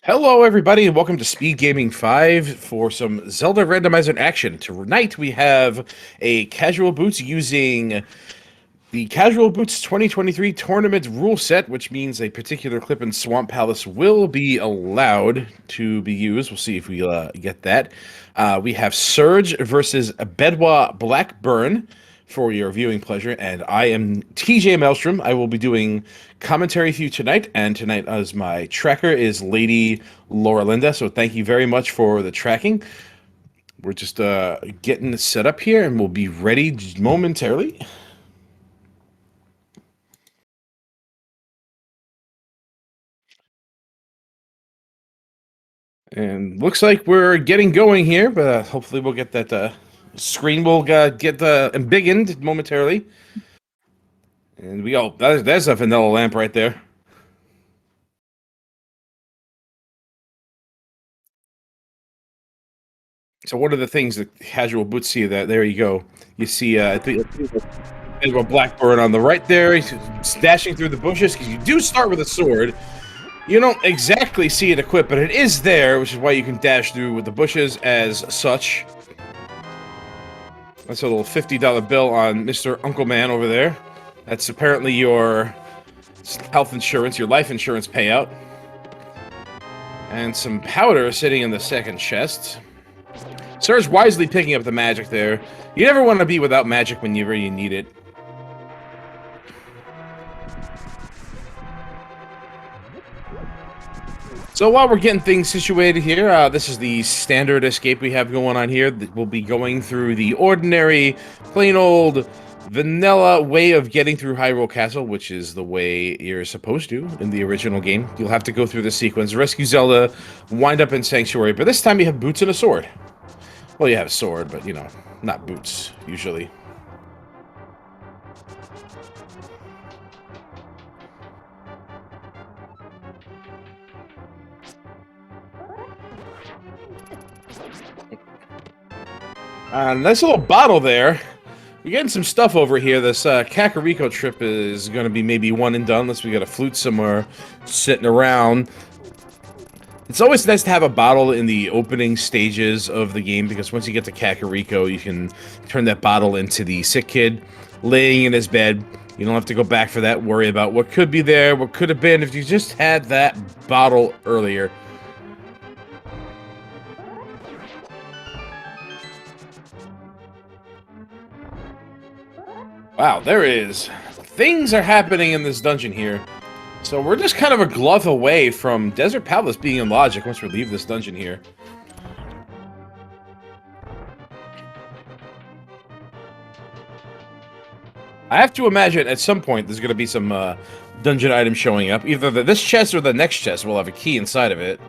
Hello, everybody, and welcome to Speed Gaming 5 for some Zelda Randomizer action. Tonight we have a Casual Boots using the Casual Boots 2023 Tournament rule set, which means a particular clip in Swamp Palace will be allowed to be used. We'll see if we get that. We have Surge versus Bedwa Blackburn for your viewing pleasure, and I am TJ Maelstrom. I will be doing commentary for you tonight, and tonight as my tracker is Lady Laura Linda, so thank you very much for the tracking. We're just getting it set up here, and we'll be ready momentarily. And looks like we're getting going here, but hopefully we'll get that screen will get embiggened momentarily. And there's a vanilla lamp right there. So one of the things that casual boots see that there you go. You see I think there's a Blackbird on the right there. He's dashing through the bushes because you do start with a sword. You don't exactly see it equipped, but it is there, which is why you can dash through with the bushes as such. That's a little $50 bill on Mr. Uncle Man over there. That's apparently your health insurance, your life insurance payout. And some powder sitting in the second chest. Surge wisely picking up the magic there. You never want to be without magic whenever you need it. So while we're getting things situated here, this is the standard escape we have going on here. We'll be going through the ordinary, plain old, vanilla way of getting through Hyrule Castle, which is the way you're supposed to in the original game. You'll have to go through the sequence, rescue Zelda, wind up in Sanctuary, but this time you have boots and a sword. Well, you have a sword, but, you know, not boots, usually. Nice little bottle there. We're getting some stuff over here. This Kakariko trip is going to be maybe one and done, unless we got a flute somewhere sitting around. It's always nice to have a bottle in the opening stages of the game, because once you get to Kakariko, you can turn that bottle into the sick kid laying in his bed. You don't have to go back for that, worry about what could be there, what could have been if you just had that bottle earlier. Wow, there is. Things are happening in this dungeon here. So we're just kind of a glove away from Desert Palace being in logic once we leave this dungeon here. I have to imagine at some point there's going to be some dungeon items showing up. Either this chest or the next chest will have a key inside of it.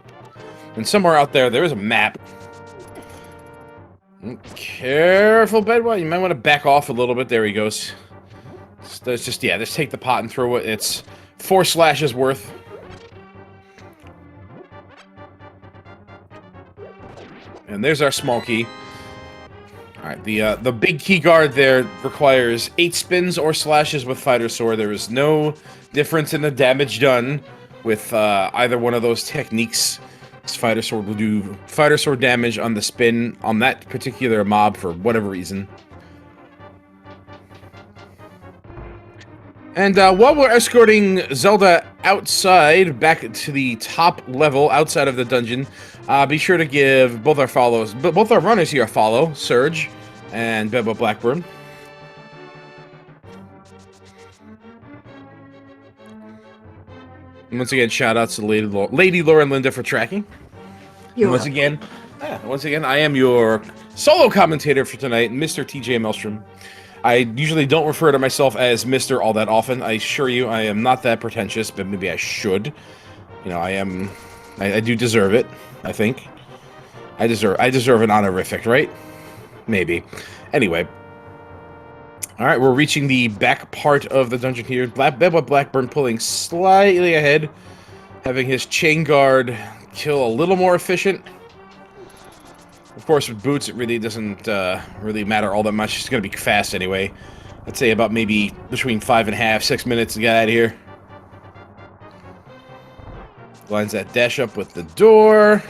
And somewhere out there, there is a map. Careful, Bedwa. You might want to back off a little bit. There he goes. Let's just take the pot and throw it. It's 4 slashes worth. And there's our small key. Alright, the big key guard there requires 8 spins or slashes with Fighter Sword. There is no difference in the damage done with either one of those techniques. This Fighter Sword will do Fighter Sword damage on the spin on that particular mob for whatever reason. And while we're escorting Zelda outside, back to the top level, outside of the dungeon, be sure to give both our runners here a follow, Surge and Bedwa Blackburn. And once again, shout outs to Lady Laura Linda for tracking. Once again, I am your solo commentator for tonight, Mr. TJ Maelstrom. I usually don't refer to myself as Mr. all that often. I assure you, I am not that pretentious, but maybe I should. You know, I do deserve it, I think. I deserve an honorific, right? Maybe. Anyway. Alright, we're reaching the back part of the dungeon here. Bedwa Blackburn pulling slightly ahead, having his chain guard kill a little more efficient. Of course, with boots, it really doesn't really matter all that much. It's going to be fast anyway. I'd say about maybe between 5.5, 6 minutes to get out of here. Lines that dash up with the door.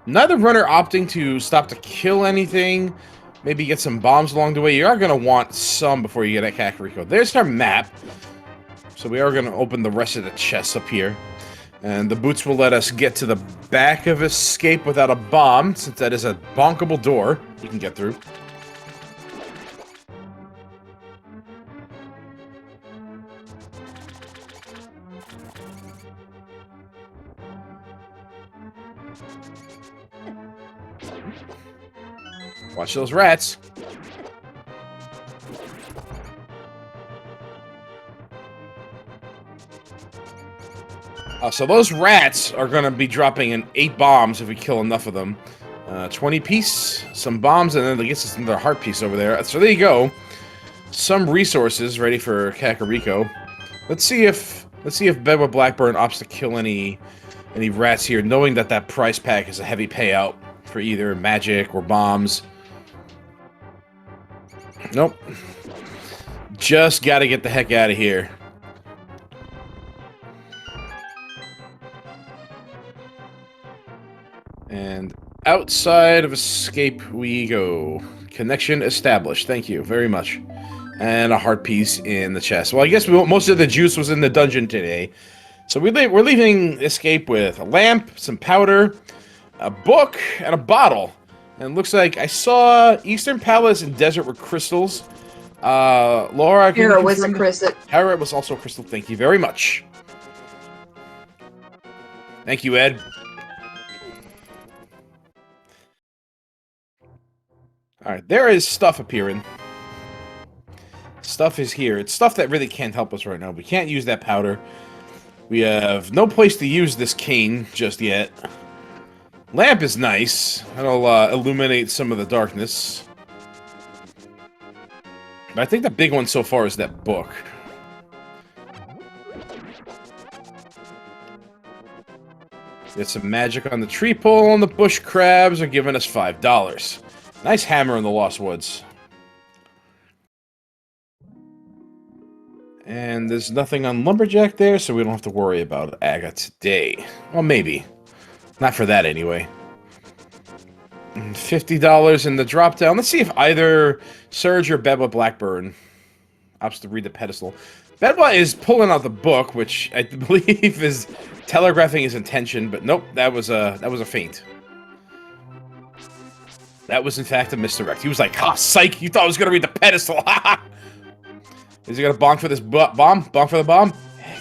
Neither runner opting to stop to kill anything. Maybe get some bombs along the way. You are going to want some before you get at Kakariko. There's our map. So we are going to open the rest of the chests up here. And the boots will let us get to the back of Escape without a bomb, since that is a bonkable door you can get through. Watch those rats. So those rats are going to be dropping in 8 bombs if we kill enough of them. 20 piece, some bombs, and then it gets us another heart piece over there. So there you go. Some resources ready for Kakariko. Let's see if Bedwa Blackburn opts to kill any rats here, knowing that that prize pack is a heavy payout for either magic or bombs. Nope. Just got to get the heck out of here. And outside of Escape we go. Connection established. Thank you very much. And a heart piece in the chest. Well, I guess most of the juice was in the dungeon today. So we're leaving Escape with a lamp, some powder, a book, and a bottle. And it looks like I saw Eastern Palace and Desert were crystals. Laura, Hera was a crystal. Hera was also a crystal. Thank you very much. Thank you, Ed. Alright, there is stuff appearing. Stuff is here. It's stuff that really can't help us right now. We can't use that powder. We have no place to use this cane just yet. Lamp is nice. That'll illuminate some of the darkness. But I think the big one so far is that book. Get some magic on the tree pole, and the bush crabs are giving us $5. Nice hammer in the Lost Woods. And there's nothing on Lumberjack there, so we don't have to worry about Aga today. Well, maybe. Not for that, anyway. $50 in the drop-down. Let's see if either Surge or Bedwa Blackburn opts to read the pedestal. Bedwa is pulling out the book, which I believe is telegraphing his intention, but nope, that was a feint. That was, in fact, a misdirect. He was like, "Ha, psych! You thought I was going to read the pedestal! Ha Is he going to bonk for this bomb? Bonk for the bomb?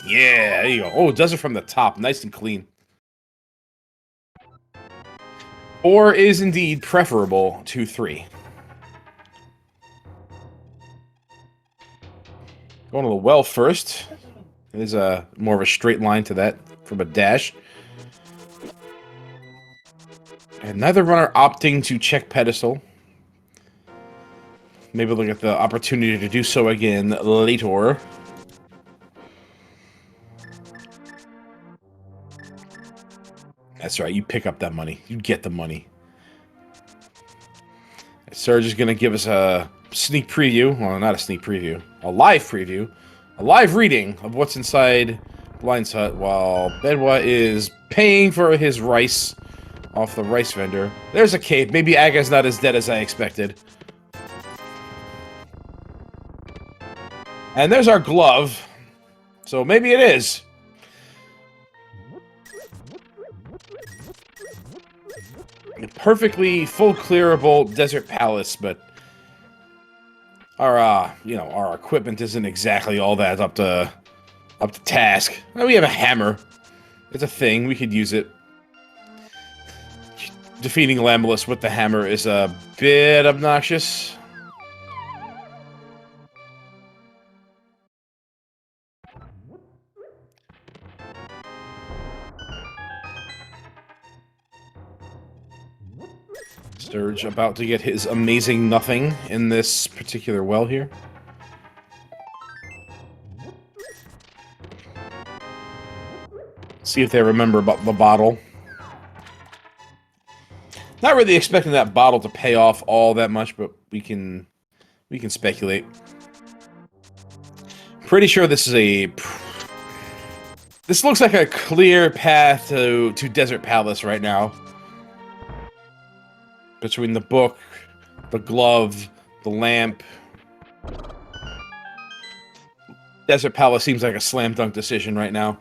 Yeah, there you go. Oh, it does it from the top. Nice and clean. 4 is indeed preferable to 3. Going to the well first. There's more of a straight line to that from a dash. And neither runner opting to check pedestal. Maybe they'll get the opportunity to do so again later. That's right, you pick up that money. You get the money. Surge is going to give us a sneak preview. Well, not a sneak preview. A live preview. A live reading of what's inside Blind's Hut while Bedwa is paying for his rice off the rice vendor. There's a cape. Maybe Aga's not as dead as I expected. And there's our glove. So maybe it is. A perfectly full clearable desert palace, but our our equipment isn't exactly all that up to task. Well, we have a hammer. It's a thing. We could use it. Defeating Lamulus with the hammer is a bit obnoxious. Surge about to get his amazing nothing in this particular well here. See if they remember about the bottle. Not really expecting that bottle to pay off all that much, but we can speculate. pretty sure this is a... This looks like a clear path to Desert Palace right now. Between the book, the glove, the lamp. Desert Palace seems like a slam dunk decision right now.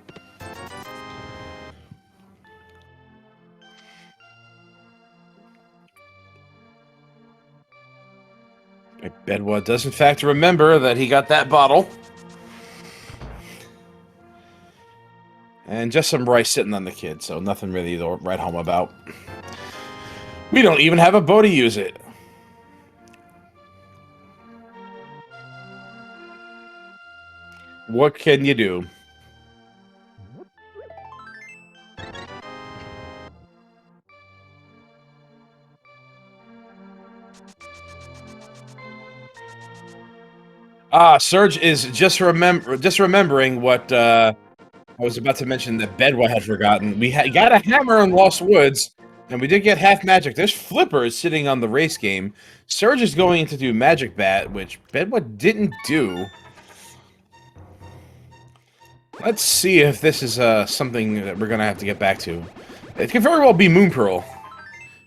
Bedwa does in fact remember that he got that bottle. And just some rice sitting on the kid, so nothing really to write home about. We don't even have a bow to use it. What can you do? Surge is just remembering what I was about to mention that Bedwa had forgotten. We got a hammer in Lost Woods, and we did get half magic. There's flippers sitting on the race game. Surge is going to do Magic Bat, which Bedwa didn't do. Let's see if this is something that we're going to have to get back to. It can very well be Moon Pearl.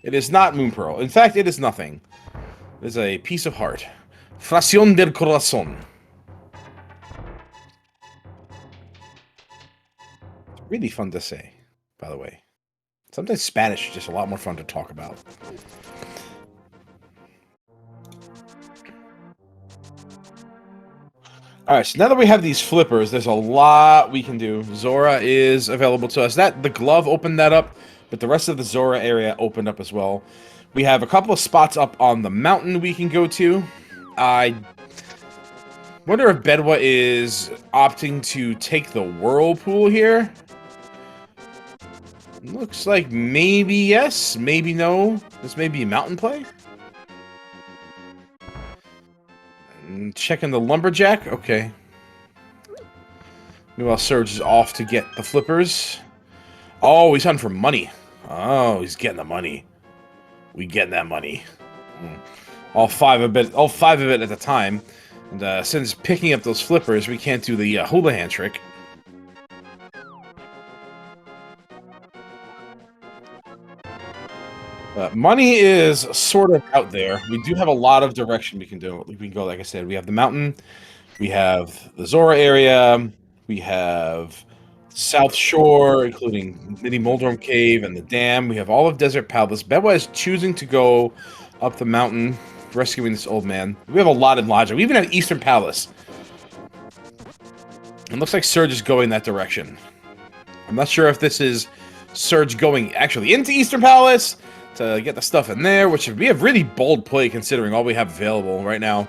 It is not Moon Pearl. In fact, it is nothing. It is a piece of heart. Fracción del corazón. Really fun to say, by the way. Sometimes Spanish is just a lot more fun to talk about. Alright, so now that we have these flippers, there's a lot we can do. Zora is available to us. The glove opened that up, but the rest of the Zora area opened up as well. We have a couple of spots up on the mountain we can go to. I wonder if Bedwa is opting to take the whirlpool here. Looks like maybe yes, maybe no. This may be a mountain play. And checking the lumberjack. Okay. Meanwhile, Surge is off to get the flippers. Oh, he's hunting for money. Oh, he's getting the money. We getting that money. All five of it at a time. And since picking up those flippers, we can't do the hula hand trick. Money is sort of out there. We do have a lot of direction we can do. We can go, like I said, we have the mountain, we have the Zora area, we have South Shore, including Mini Moldrum Cave and the dam. We have all of Desert Palace. Bedwa is choosing to go up the mountain, rescuing this old man. We have a lot in logic. We even have Eastern Palace. It looks like Surge is going that direction. I'm not sure if this is Surge going actually into Eastern Palace to get the stuff in there, which we have really bold play considering all we have available right now.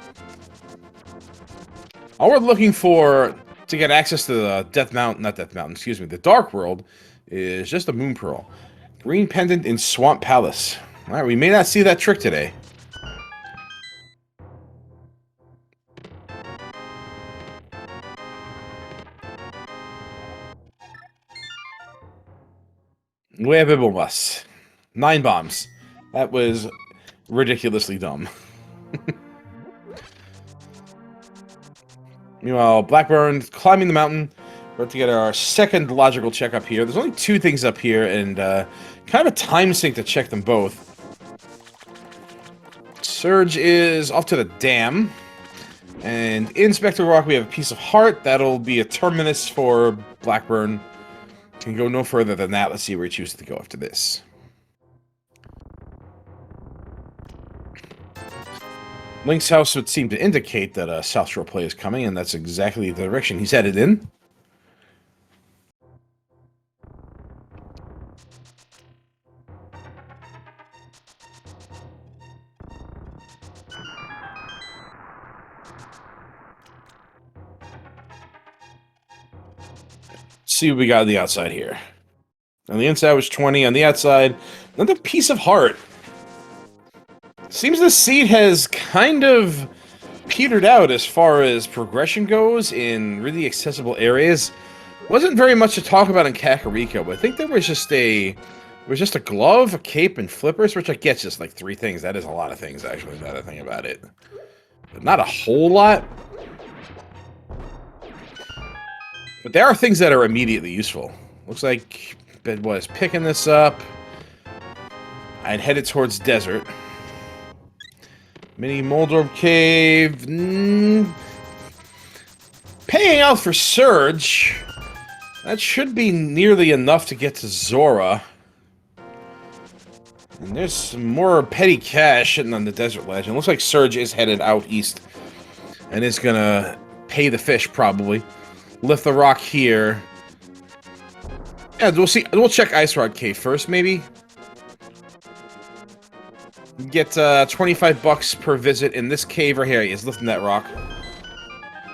All we're looking for to get access to the the Dark World is just a Moon Pearl. Green pendant in Swamp Palace. Alright, we may not see that trick today. Nueve bombas. 9 bombs. That was ridiculously dumb. Meanwhile, Blackburn climbing the mountain. We're about to get our second logical check up here. There's only 2 things up here, and kind of a time sink to check them both. Surge is off to the dam. And in Spectre Rock, we have a piece of heart. That'll be a terminus for Blackburn. Can go no further than that. Let's see where he chooses to go after this. Link's house would seem to indicate that a South Shore play is coming, and that's exactly the direction he's headed in. See what we got on the outside here. On the inside was 20. On the outside, another piece of heart. Seems the seed has kind of petered out as far as progression goes in really accessible areas. Wasn't very much to talk about in Kakariko, but I think there was just a glove, a cape, and flippers, which I guess just like 3 things. That is a lot of things, actually, now that I think about it. But not a whole lot. But there are things that are immediately useful. Looks like Bed was picking this up. I'd headed towards desert. Mini Moldorf Cave. Paying out for Surge. That should be nearly enough to get to Zora. And there's some more petty cash sitting on the desert ledge. It looks like Surge is headed out east. And is gonna pay the fish, probably. Lift the rock here. Yeah, we'll see. We'll check Ice Rod Cave first, maybe. Get 25 bucks per visit in this cave right here. He is lifting that rock.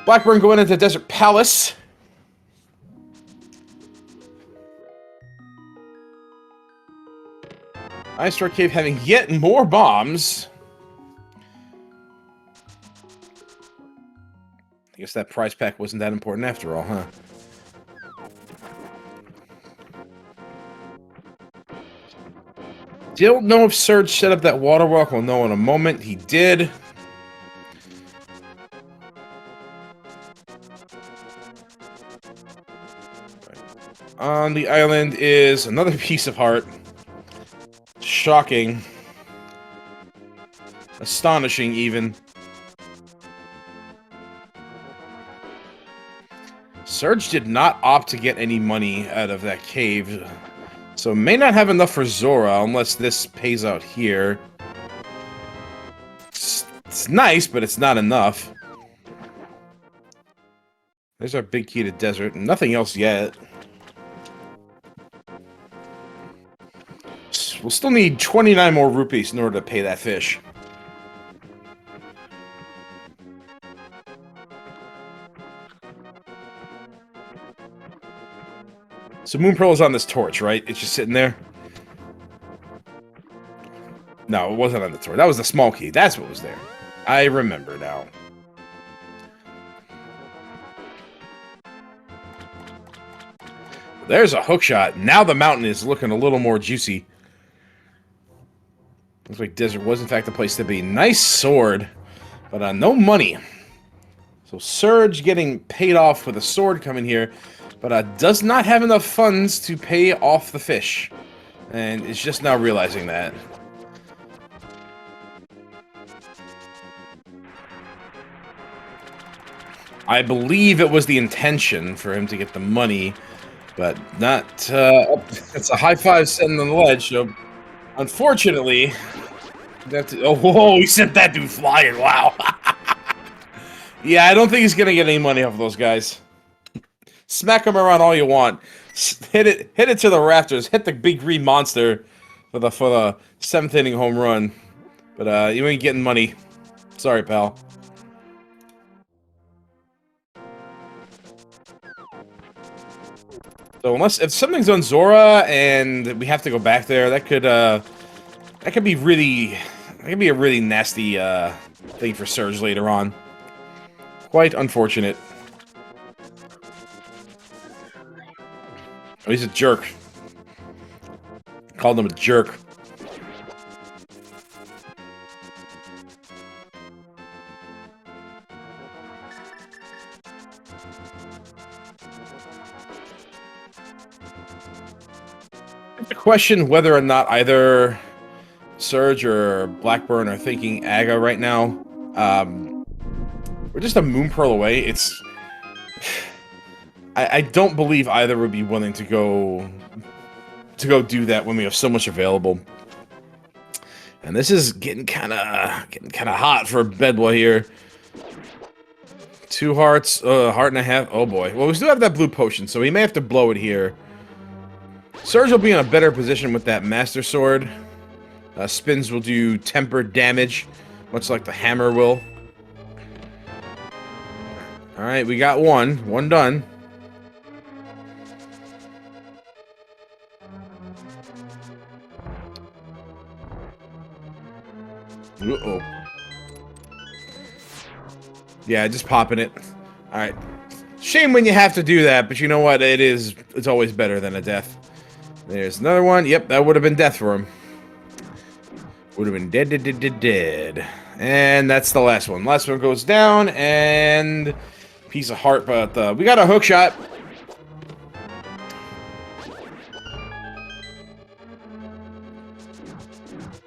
Blackburn going into Desert Palace. Ice Rod Cave having yet more bombs. I guess that prize pack wasn't that important after all, huh? Don't know if Surge set up that water walk. We'll know in a moment. He did. On the island is another piece of heart. Shocking. Astonishing, even. Surge did not opt to get any money out of that cave. So may not have enough for Zora unless this pays out here. It's nice, but it's not enough. There's our big key to desert. Nothing else yet. We'll still need 29 more rupees in order to pay that fish. So Moon Pearl is on this torch, right? It's just sitting there? No, it wasn't on the torch. That was the small key. That's what was there. I remember now. There's a hook shot. Now the mountain is looking a little more juicy. Looks like desert was in fact the place to be. Nice sword, but no money. So Surge getting paid off with a sword coming here, but does not have enough funds to pay off the fish. And is just now realizing that. I believe it was the intention for him to get the money, but not, it's a high five sitting on the ledge, so unfortunately, oh, he sent that dude flying, wow. Yeah, I don't think he's gonna get any money off of those guys. Smack him around all you want. Hit it to the rafters, hit the big green monster for the 7th inning home run. But you ain't getting money. Sorry, pal. So if something's on Zora and we have to go back there, that could be a really nasty thing for Surge later on. Quite unfortunate. Oh, he's a jerk. Called him a jerk. The question whether or not either Surge or Blackburn are thinking Aga right now. We're just a Moon Pearl away. I don't believe either would be willing to go do that when we have so much available. And this is getting kind of hot for Bedwa here. 2 hearts, heart and a half. Oh boy. Well, we still have that blue potion, so we may have to blow it here. Surge will be in a better position with that Master Sword. Spins will do tempered damage, much like the hammer will. Alright, we got one. One done. Uh-oh. Yeah, just popping it. Alright. Shame when you have to do that, but you know what? It's always better than a death. There's another one. Yep, that would have been death for him. Would have been dead. And that's the last one. Last one goes down, and piece of heart, but we got a hook shot.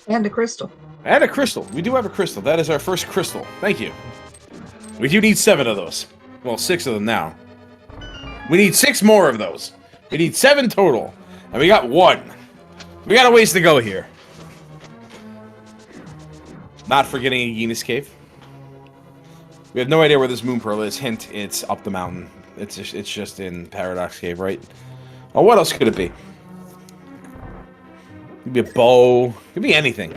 And a crystal. And a crystal. We do have a crystal. That is our first crystal. Thank you. We do need 7 of those. Well, 6 of them now. We need 6 more of those. We need 7 total. And we got 1. We got a ways to go here. Not forgetting a Venus Cave. We have no idea where this moon pearl is. Hint, it's up the mountain. It's just in Paradox Cave, right? Oh, what else could it be? Could be a bow. Could be anything.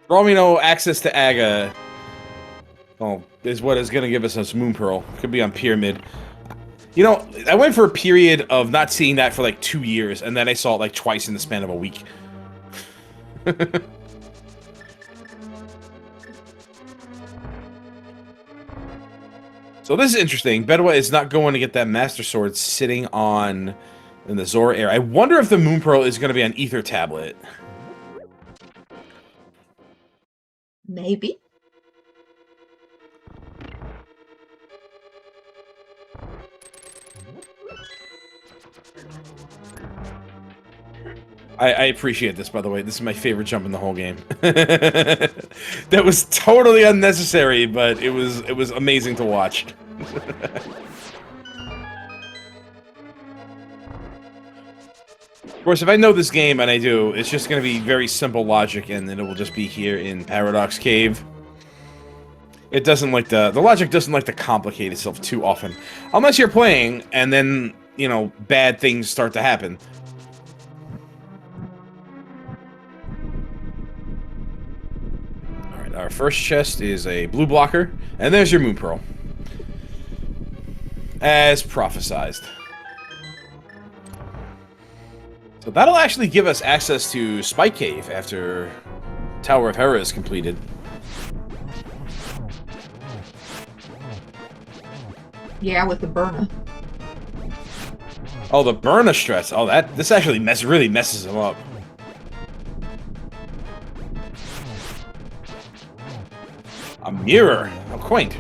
For all we know, access to Aga is what is going to give us this moon pearl. Could be on Pyramid. You know, I went for a period of not seeing that for like 2 years, and then I saw it like twice in the span of a week. So this is interesting. Bedwa is not going to get that Master Sword sitting on in the Zora area. I wonder if the moon pearl is going to be on Ether Tablet. Maybe. I appreciate this, by the way. This is my favorite jump in the whole game. That was totally unnecessary, but it was amazing to watch. Of course, if I know this game, and I do, it's just going to be very simple logic, and then it will just be here in Paradox Cave. It doesn't like the logic doesn't like to complicate itself too often. Unless you're playing, and then, you know, bad things start to happen. Alright, our first chest is a blue blocker, and there's your moon pearl. As prophesized. So that'll actually give us access to Spike Cave after Tower of Hera is completed. Yeah, with the burner. Oh, the burner stress. Oh, this actually really messes him up. A mirror. How quaint.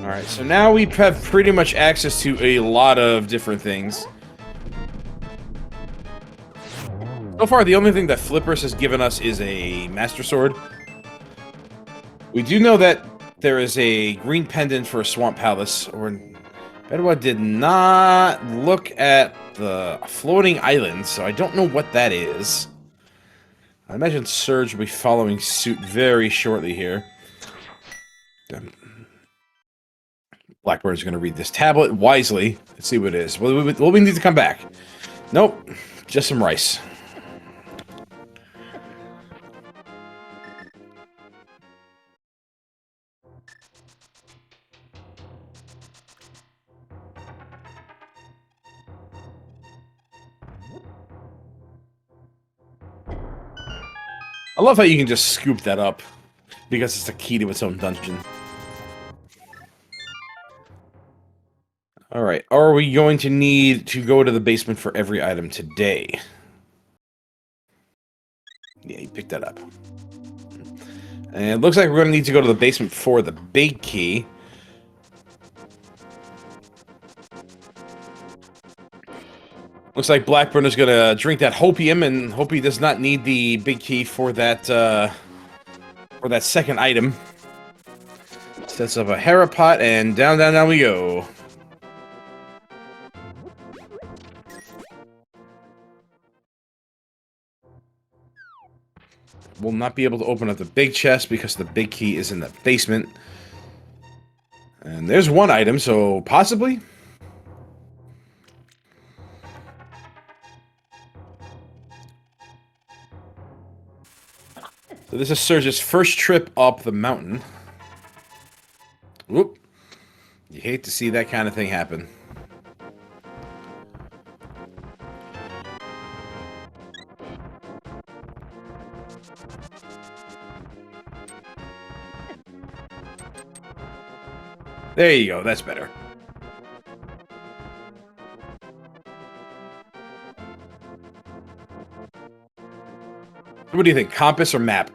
Alright, so now we have pretty much access to a lot of different things. So far, the only thing that Flippers has given us is a Master Sword. We do know that there is a green pendant for a Swamp Palace, or Bedwa did not look at the floating island, so I don't know what that is. I imagine Surge will be following suit very shortly here. Blackbird's going to read this tablet wisely. Let's see what it is. Well, we need to come back. Nope, just some rice. I love how you can just scoop that up, because it's a key to its own dungeon. Alright, are we going to need to go to the basement for every item today? Yeah, you picked that up. And it looks like we're going to need to go to the basement for the big key. Looks like Blackburn is going to drink that hopium, and hope he does not need the big key for that second item. Sets up a Hera pot, and down we go. We'll not be able to open up the big chest because the big key is in the basement. And there's one item, so possibly? So this is Surge's first trip up the mountain. Whoop. You hate to see that kind of thing happen. There you go, that's better. What do you think, compass or map?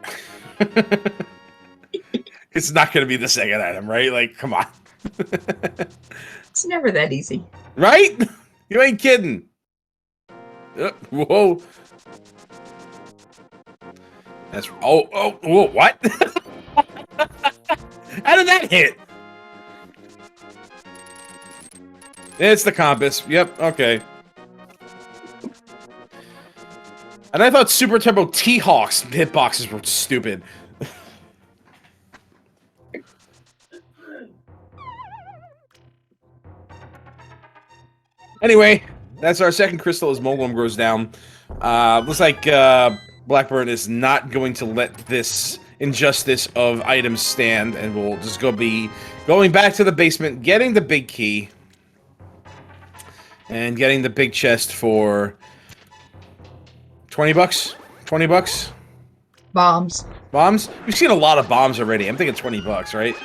It's not going to be the second item, right? Like, come on. It's never that easy. Right? You ain't kidding. Whoa. That's... whoa, what? How did that hit? It's the compass. Yep, okay. And I thought Super Turbo T-Hawk's hitboxes were stupid. Anyway, that's our second crystal as Mogulum grows down. Looks like Blackburn is not going to let this injustice of items stand, and we'll just be going back to the basement, getting the big key, and getting the big chest for 20 bucks? 20 bucks? Bombs. Bombs? We've seen a lot of bombs already. I'm thinking 20 bucks, right?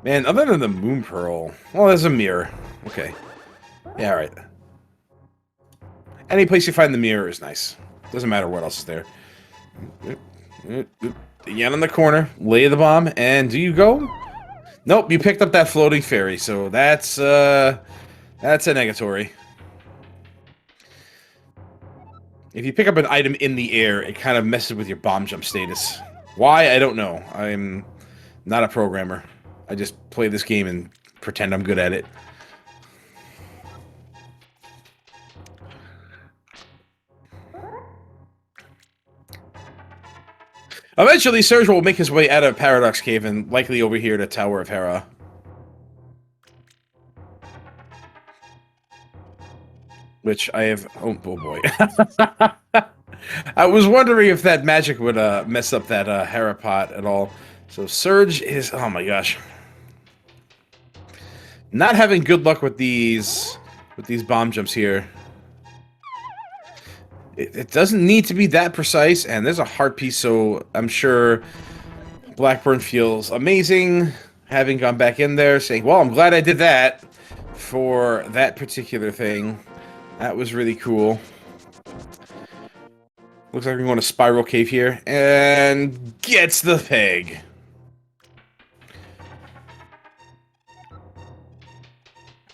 Man, other than the Moon Pearl... Well, there's a mirror. Okay. Yeah, alright. Any place you find the mirror is nice. Doesn't matter what else is there. Again on the corner. Lay the bomb. And do you go? Nope, you picked up that floating fairy. So that's a negatory. If you pick up an item in the air, it kind of messes with your bomb jump status. Why? I don't know. I'm not a programmer. I just play this game and pretend I'm good at it. Eventually, Surge will make his way out of Paradox Cave and likely over here to Tower of Hera. Which I have... Oh boy. I was wondering if that magic would mess up that Hera pot at all. So Surge is... Oh my gosh. Not having good luck with these bomb jumps here. It doesn't need to be that precise, and there's a heart piece, so I'm sure Blackburn feels amazing having gone back in there, saying, well, I'm glad I did that for that particular thing. That was really cool. Looks like we're going to Spiral Cave here, and gets the peg.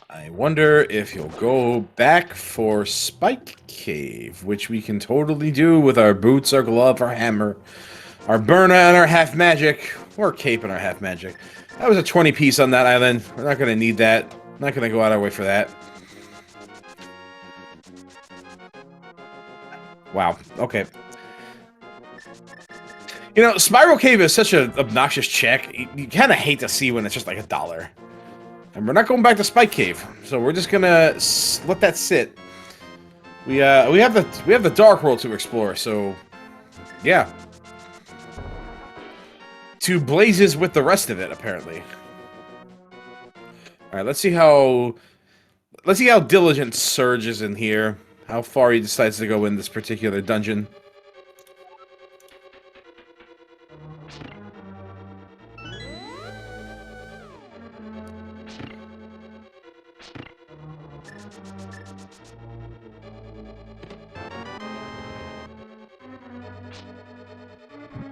I wonder if he'll go back for Spike Cave, which we can totally do with our boots, our glove, our hammer, our burner, and our half magic, or cape and our half magic. That was a 20 piece on that island. We're not going to need that. Not going to go out our way for that. Wow. Okay. You know, Spiral Cave is such an obnoxious check. You kind of hate to see when it's just like $1. And we're not going back to Spike Cave, so we're just gonna let that sit. We have the Dark World to explore, so yeah. To blazes with the rest of it, apparently. All right, let's see how diligent Surge is in here. How far he decides to go in this particular dungeon.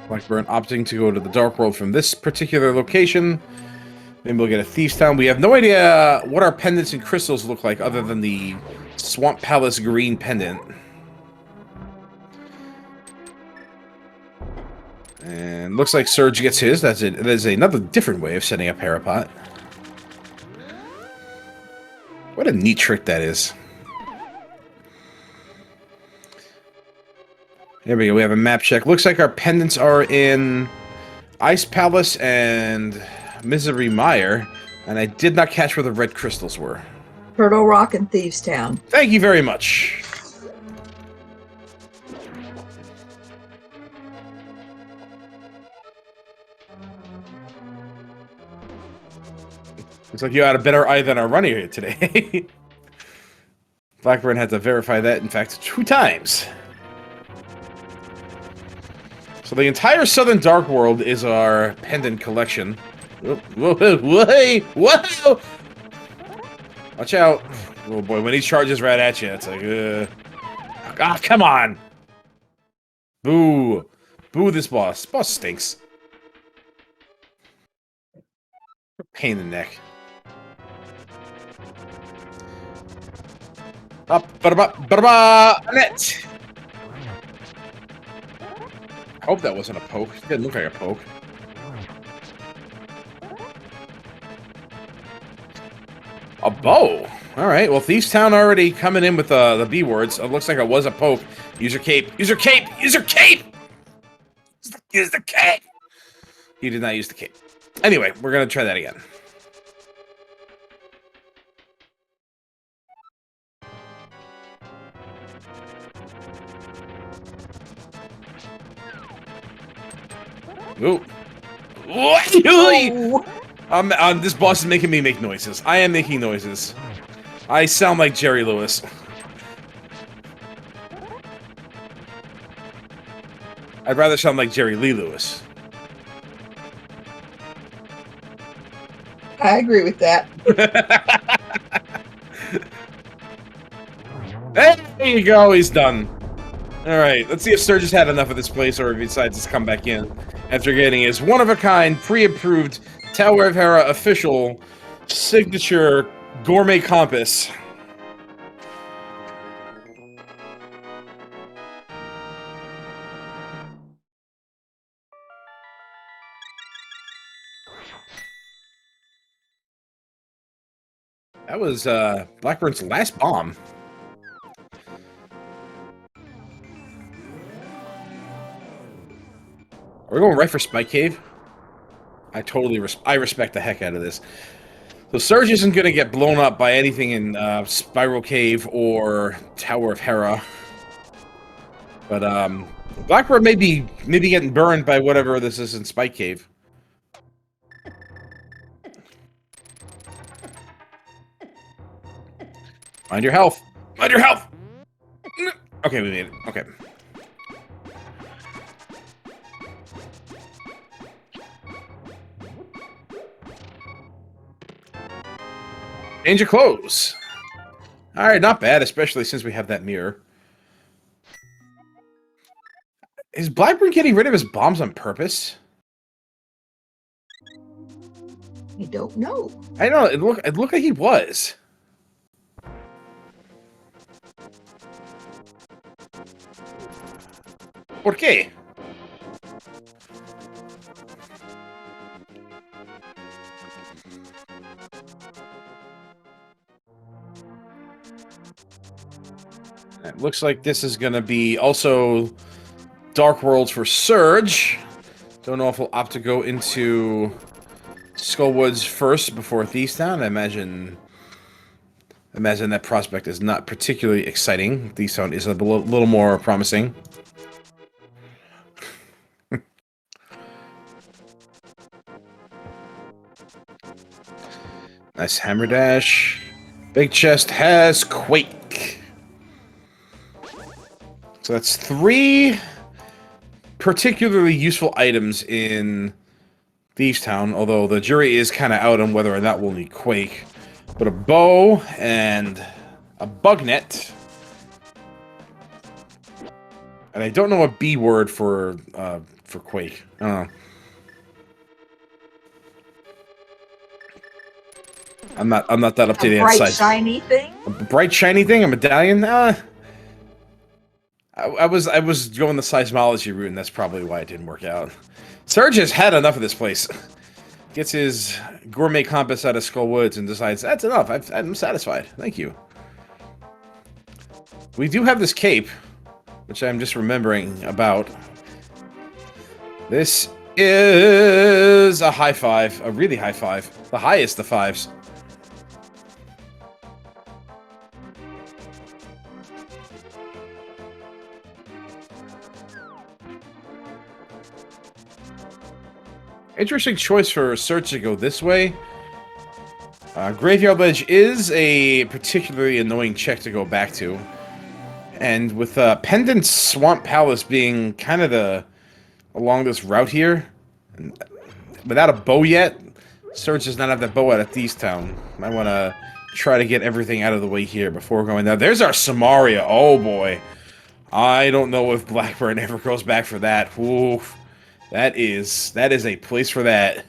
Blackburn opting to go to the Dark World from this particular location. Maybe we'll get a Thief's Town. We have no idea what our pendants and crystals look like other than the Swamp Palace green pendant. And looks like Surge gets his. That's it. There's another different way of setting up Parapot. What a neat trick that is. There we go. We have a map check. Looks like our pendants are in Ice Palace and Misery Mire, and I did not catch where the red crystals were. Turtle Rock and Thieves Town. Thank you very much. Looks like you had a better eye than our runner here today. Blackburn had to verify that, in fact, 2 times. So the entire Southern Dark World is our pendant collection. Whoa, whoa, whoa, whoa! Watch out. Oh boy, when he charges right at you, it's like, ah, come on! Boo. Boo this boss. This boss stinks. Pain in the neck. Up, ba-da-ba, net! I hope that wasn't a poke. It didn't look like a poke. A bow. All right. Well, Thieves Town already coming in with the B words. It looks like it was a poke. Use your cape. Use your cape. Use your cape. Use the cape. He did not use the cape. Anyway, we're gonna try that again. Ooh. Oh. This boss is making me make noises. I am making noises. I sound like Jerry Lewis. I'd rather sound like Jerry Lee Lewis. I agree with that. There you go, he's done. Alright, let's see if Surge has had enough of this place or if he decides to come back in after getting his one-of-a-kind, pre-approved Tower of Hera official signature gourmet compass. That was Blackburn's last bomb. Are we going right for Spike Cave? I totally respect the heck out of this. So Surge isn't going to get blown up by anything in Spiral Cave or Tower of Hera. But Blackburn may be getting burned by whatever this is in Spike Cave. Mind your health. Mind your health! Okay, we made it. Okay. Change your clothes. Alright, not bad, especially since we have that mirror. Is Blackburn getting rid of his bombs on purpose? I don't know. I know, it looked like he was. ¿Por qué? It looks like this is going to be also Dark Worlds for Surge. Don't know if we'll opt to go into Skullwoods first before Thieves Town. I imagine that prospect is not particularly exciting. Thieves Town is a little more promising. Nice hammer dash. Big chest has Quake. So that's 3 particularly useful items in Thieves Town, although the jury is kind of out on whether or not we'll need Quake. But a bow and a bug net. And I don't know a B word for Quake. I don't know. I'm not that up to date. A bright shiny thing. A bright shiny thing. A medallion. I was going the seismology route, and that's probably why it didn't work out. Surge has had enough of this place. Gets his gourmet compass out of Skullwoods and decides that's enough. I'm satisfied. Thank you. We do have this cape, which I'm just remembering about. This is a high five, a really high five, the highest of fives. Interesting choice for Surge to go this way. Graveyard Ledge is a particularly annoying check to go back to. And with Pendant Swamp Palace being kind of along this route here, and without a bow yet, Surge does not have that bow out of Thieves Town. Might want to try to get everything out of the way here before going down. There's our Samaria. Oh boy. I don't know if Blackburn ever goes back for that. Oof. That is a place for that.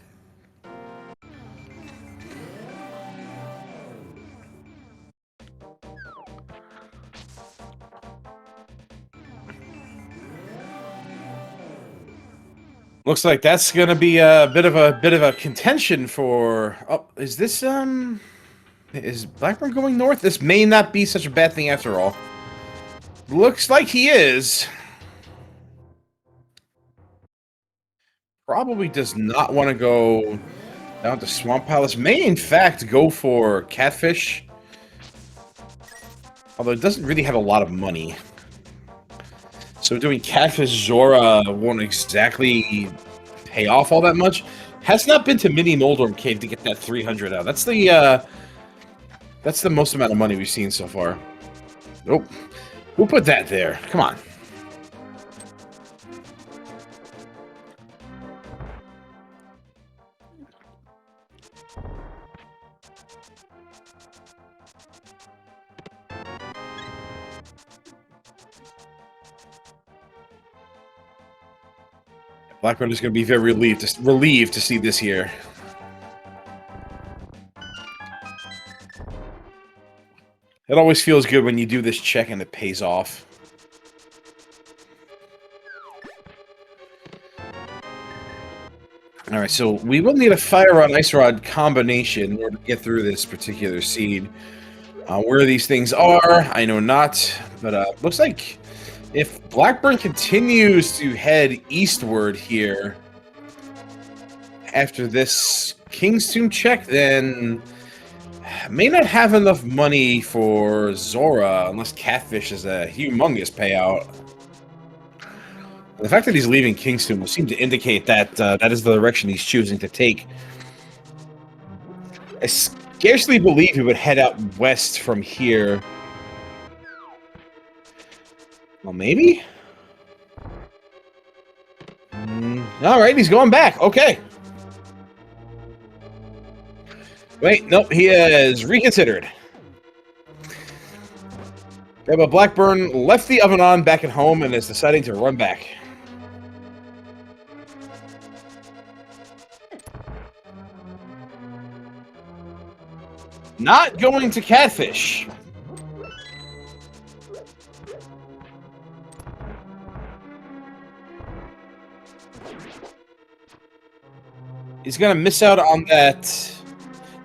Looks like that's gonna be a bit of a contention for. Oh, is this is Blackburn going north? This may not be such a bad thing after all. Looks like he is. Probably does not want to go down to Swamp Palace. May in fact go for Catfish. Although it doesn't really have a lot of money. So doing Catfish Zora won't exactly pay off all that much. Has not been to Mini Noldorm Cave to get that 300 out. That's the most amount of money we've seen so far. Nope. We'll put that there. Come on. Blackburn is going to be very relieved to see this here. It always feels good when you do this check and it pays off. Alright, so we will need a Fire Rod Ice Rod combination in order to get through this particular seed. Where these things are, I know not, but looks like if Blackburn continues to head eastward here after this King's Tomb check, then may not have enough money for Zora unless Catfish is a humongous payout. The fact that he's leaving King's Tomb will seem to indicate that that is the direction he's choosing to take. I scarcely believe he would head out west from here. Well, maybe? Alright, he's going back. Okay. Wait, nope, he has reconsidered. Yeah, but Blackburn left the oven on back at home and is deciding to run back. Not going to Catfish. He's going to miss out on that.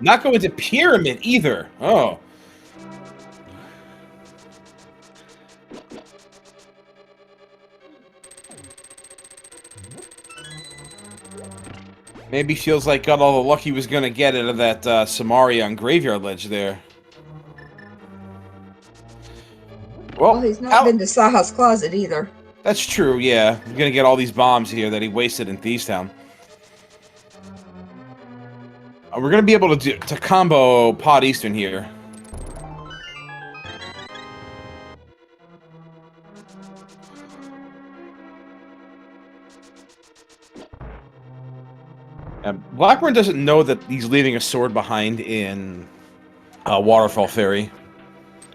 Not going to Pyramid either. Oh. Maybe feels like got all the luck he was going to get out of that Samaria on Graveyard Ledge there. Well, he's not been to Saha's Closet either. That's true, yeah. We're going to get all these bombs here that he wasted in Thieves Town. We're going to be able to combo Pod Eastern here. Blackburn doesn't know that he's leaving a sword behind in Waterfall Ferry.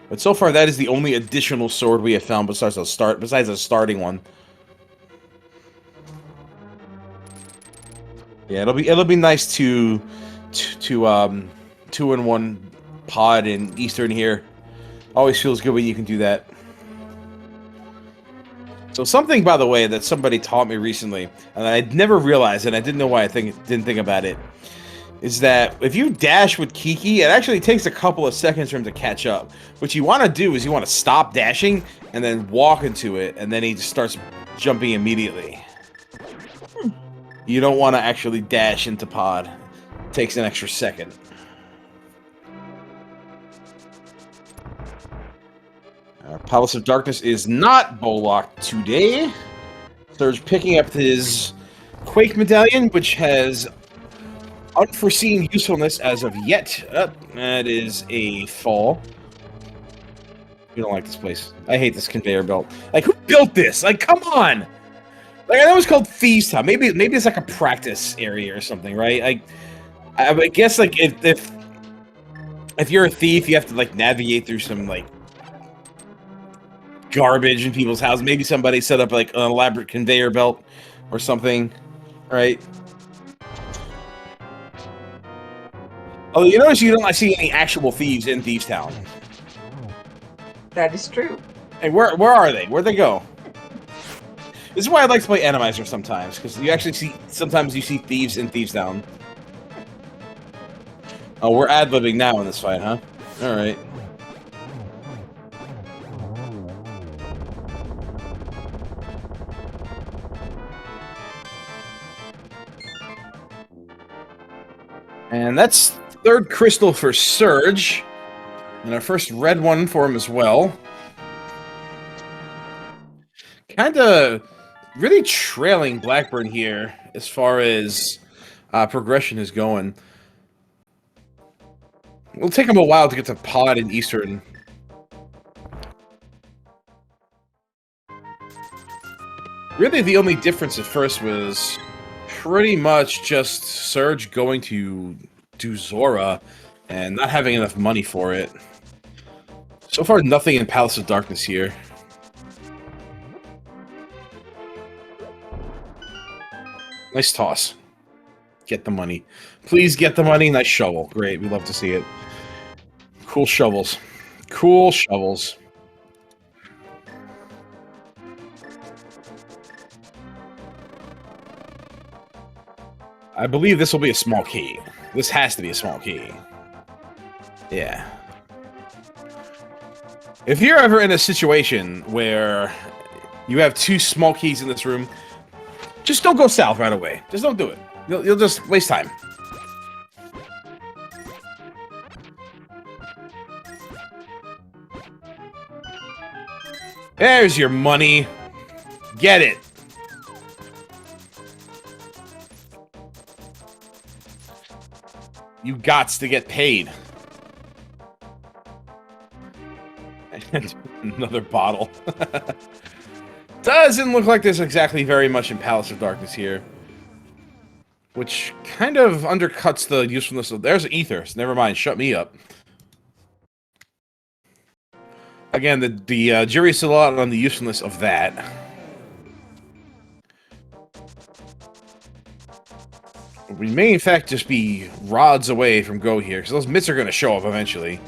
But so far, that is the only additional sword we have found besides a starting one. Yeah, it'll be nice to 2-in-1 pod in Eastern here. Always feels good when you can do that. So something, by the way, that somebody taught me recently, and I'd never realized, and I didn't know why I didn't think about it, is that if you dash with Kiki, it actually takes a couple of seconds for him to catch up. What you want to do is you want to stop dashing and then walk into it, and then he just starts jumping immediately. You don't want to actually dash into pod. It takes an extra second. Palace of Darkness is not Bollocked today. Surge picking up his Quake Medallion, which has unforeseen usefulness as of yet. That is a fall. We don't like this place. I hate this conveyor belt. Like, who built this? Like, come on! Like, I know it's called Thieves Town. Maybe it's like a practice area or something, right? Like, I guess, like, if if you're a thief, you have to like navigate through some like garbage in people's houses. Maybe somebody set up like an elaborate conveyor belt or something, right? Although you notice you don't see any actual thieves in Thieves Town. That is true. Hey, where are they? Where'd they go? This is why I like to play Randomizer sometimes, because you actually sometimes you see thieves in Thieves Town. Oh, we're ad-libbing now in this fight, huh? Alright. And that's third crystal for Surge. And our first red one for him as well. Kinda really trailing Blackburn here as far as progression is going. It'll take him a while to get to Pod and Eastern. Really, the only difference at first was pretty much just Surge going to do Zora and not having enough money for it. So far, nothing in Palace of Darkness here. Nice toss. Get the money. Please get the money. Nice shovel. Great. We love to see it. Cool shovels. Cool shovels. I believe this will be a small key. This has to be a small key. Yeah. If you're ever in a situation where you have two small keys in this room, just don't go south right away. Just don't do it. You'll just waste time. There's your money. Get it. You gots to get paid. And another bottle. Doesn't look like there's exactly very much in Palace of Darkness here. Which kind of undercuts the usefulness of... There's ether, so never mind. Shut me up. Again, the jury's still out on the usefulness of that. We may, in fact, just be rods away from go here, because those mitts are going to show up eventually.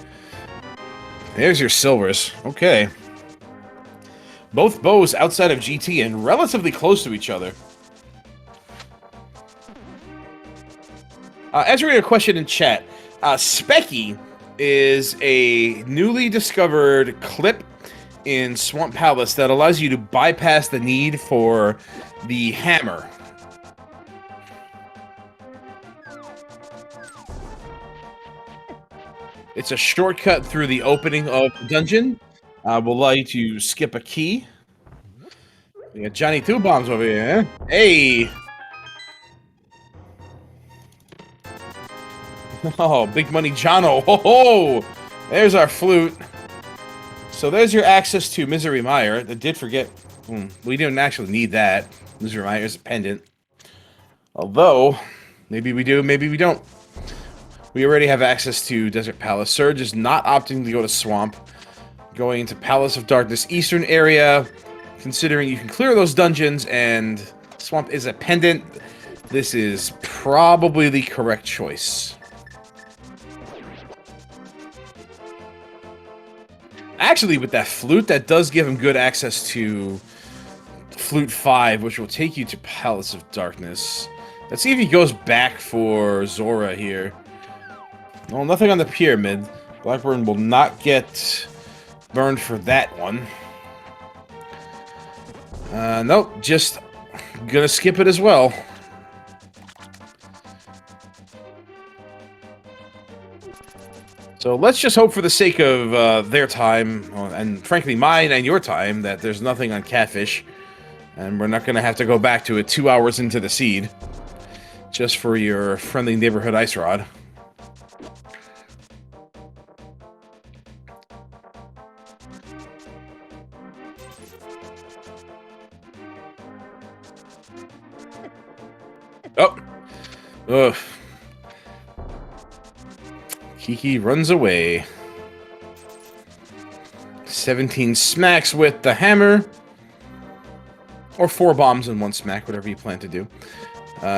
There's your silvers. Okay. Both bows outside of GT and relatively close to each other. Answering a question in chat, Specky is a newly discovered clip in Swamp Palace that allows you to bypass the need for the hammer. It's a shortcut through the opening of the dungeon. Will allow you to skip a key. We got Johnny Two Bombs over here. Hey! Oh, big money Jono. Ho ho! There's our flute. So there's your access to Misery Mire. I did forget. We didn't actually need that. Misery Mire is a pendant. Although, maybe we do, maybe we don't. We already have access to Desert Palace. Surge is not opting to go to Swamp. Going into Palace of Darkness Eastern area. Considering you can clear those dungeons and Swamp is a pendant, this is probably the correct choice. Actually, with that flute, that does give him good access to Flute 5, which will take you to Palace of Darkness. Let's see if he goes back for Zora here. Well, nothing on the pyramid. Blackburn will not get burned for that one. Nope, just gonna skip it as well. So let's just hope for the sake of their time, and frankly mine and your time, that there's nothing on Catfish. And we're not gonna have to go back to it 2 hours into the seed. Just for your friendly neighborhood ice rod. Oh. Ugh. Kiki runs away. 17 smacks with the hammer. Or 4 bombs and 1 smack, whatever you plan to do.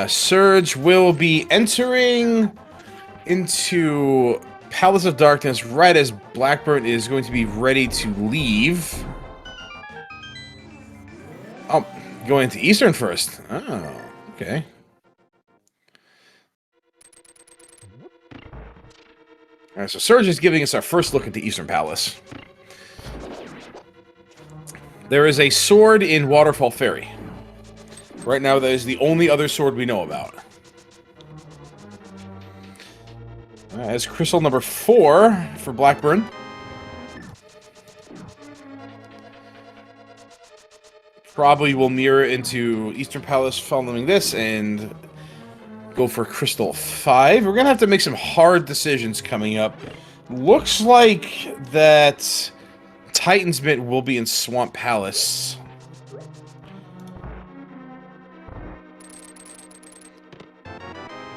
Surge will be entering into Palace of Darkness right as Blackburn is going to be ready to leave. Oh, going to Eastern first. Oh, okay. Alright, so Surge is giving us our first look at the Eastern Palace. There is a sword in Waterfall Ferry. Right now, that is the only other sword we know about. That's crystal number 4 for Blackburn. Probably will mirror into Eastern Palace following this and go for crystal 5. We're going to have to make some hard decisions coming up. Looks like that Titan's Mitt will be in Swamp Palace.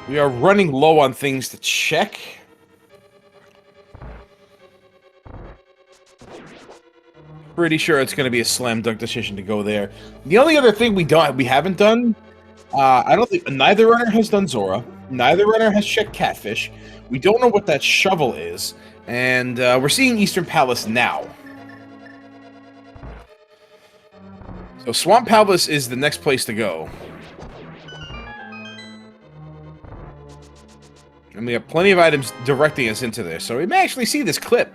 We are running low on things to check. Pretty sure it's going to be a slam dunk decision to go there. The only other thing we haven't done, I don't think neither runner has done Zora. Neither runner has checked Catfish. We don't know what that shovel is, and we're seeing Eastern Palace now. So Swamp Palace is the next place to go. And we have plenty of items directing us into there, so we may actually see this clip.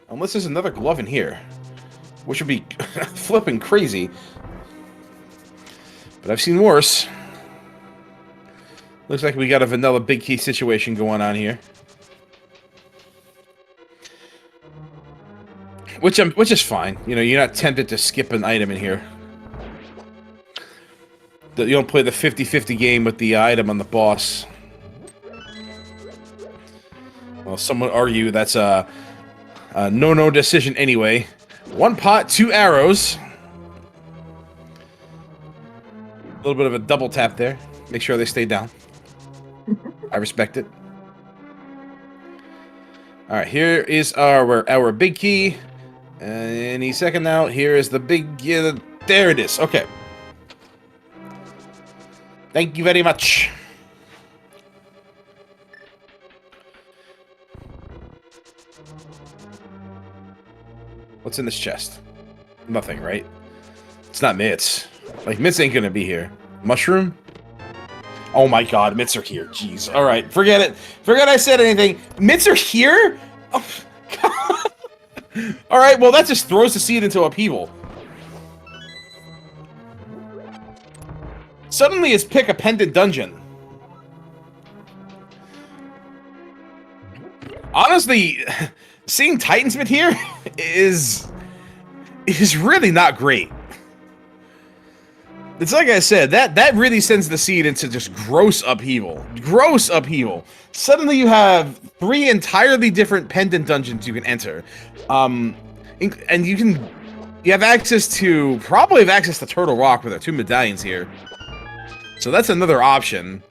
Unless there's another glove in here, which would be flipping crazy. But I've seen worse. Looks like we got a vanilla big key situation going on here. Which is fine. You know, you're not tempted to skip an item in here. You don't play the 50-50 game with the item on the boss. Well, some would argue that's a no-no decision anyway. 1 pot, 2 arrows. A little bit of a double tap there. Make sure they stay down. I respect it. Alright, here is our big key. Any second now, here is the big... there it is. Okay. Thank you very much. What's in this chest? Nothing, right? It's not Mitts. Like, Mitts ain't gonna be here. Mushroom? Oh my god, Mitts are here. Jeez. Alright, forget it. Forget I said anything. Mitts are here? Oh, god. Alright, well, that just throws the seed into upheaval. Suddenly it's pick a pendant dungeon. Honestly, seeing Titan's Mitt here is really not great. It's like I said, that really sends the seed into just gross upheaval. Gross upheaval. Suddenly you have 3 entirely different pendant dungeons you can enter. And you have access to, probably have access to Turtle Rock with our 2 medallions here. So that's another option.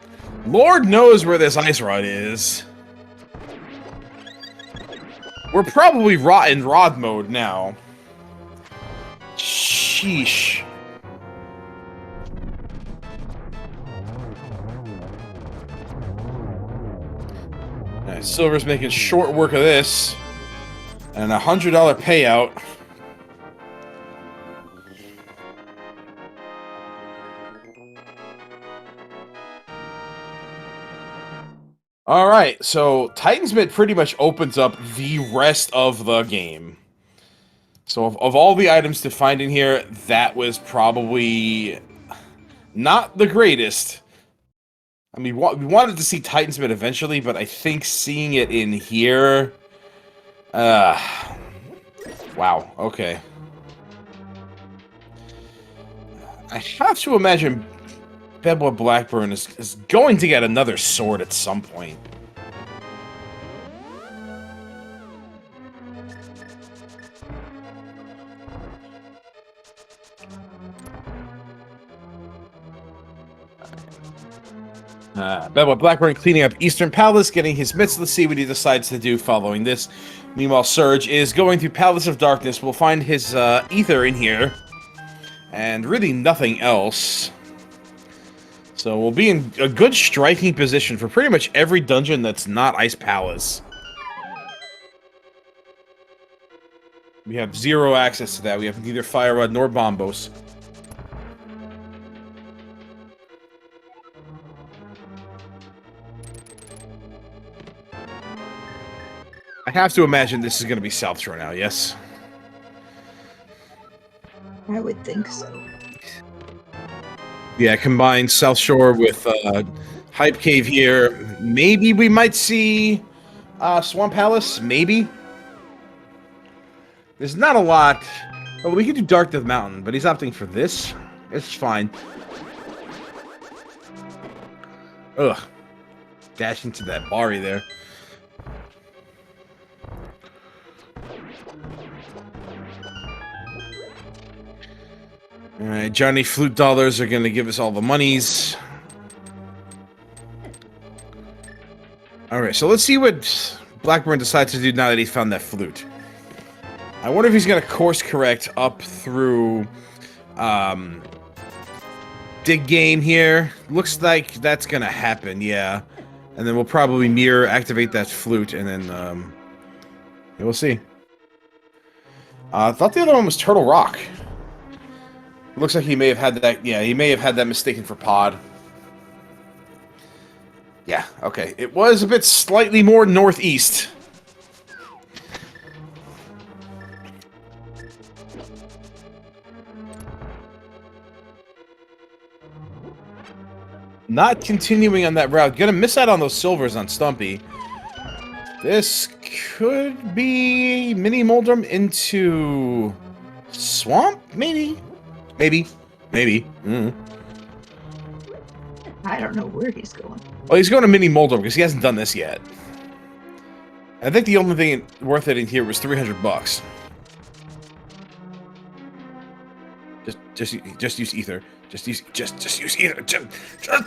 Lord knows where this ice rod is. We're probably in rod mode now. Sheesh. Alright, Silver's making short work of this. And a $100 payout. Alright, so Titan's Mitt pretty much opens up the rest of the game. So of all the items to find in here, that was probably not the greatest. I mean, we wanted to see Titan's Mitt eventually, but I think seeing it in here... wow, okay. I have to imagine Bedwell Blackburn is going to get another sword at some point. Bedwell Blackburn cleaning up Eastern Palace, getting his mitts. Let's see what he decides to do following this. Meanwhile, Surge is going through Palace of Darkness. We'll find his ether in here. And really nothing else. So we'll be in a good striking position for pretty much every dungeon that's not Ice Palace. We have zero access to that. We have neither Fire Rod nor Bombos. I have to imagine this is going to be South Shore now, yes? I would think so. Yeah, combine South Shore with Hype Cave here. Maybe we might see Swamp Palace, maybe? There's not a lot. Well, we could do Dark Death Mountain, but he's opting for this. It's fine. Ugh. Dash into that Bari there. Alright, Johnny Flute Dollars are going to give us all the monies. Alright, so let's see what Blackburn decides to do now that he's found that flute. I wonder if he's going to course correct up through Dig Game here. Looks like that's going to happen, yeah. And then we'll probably mirror activate that flute, and then yeah, we'll see. I thought the other one was Turtle Rock. Looks like he may have had that, yeah, he may have had that mistaken for Pod. Yeah, okay. It was a bit slightly more northeast. Not continuing on that route. Gonna miss out on those silvers on Stumpy. This could be Mini Moldrum into Swamp, maybe? Maybe. I don't know where he's going. Well, he's going to Mini Moldrum because he hasn't done this yet. I think the only thing worth it in here was $300. Just use ether. Just use ether.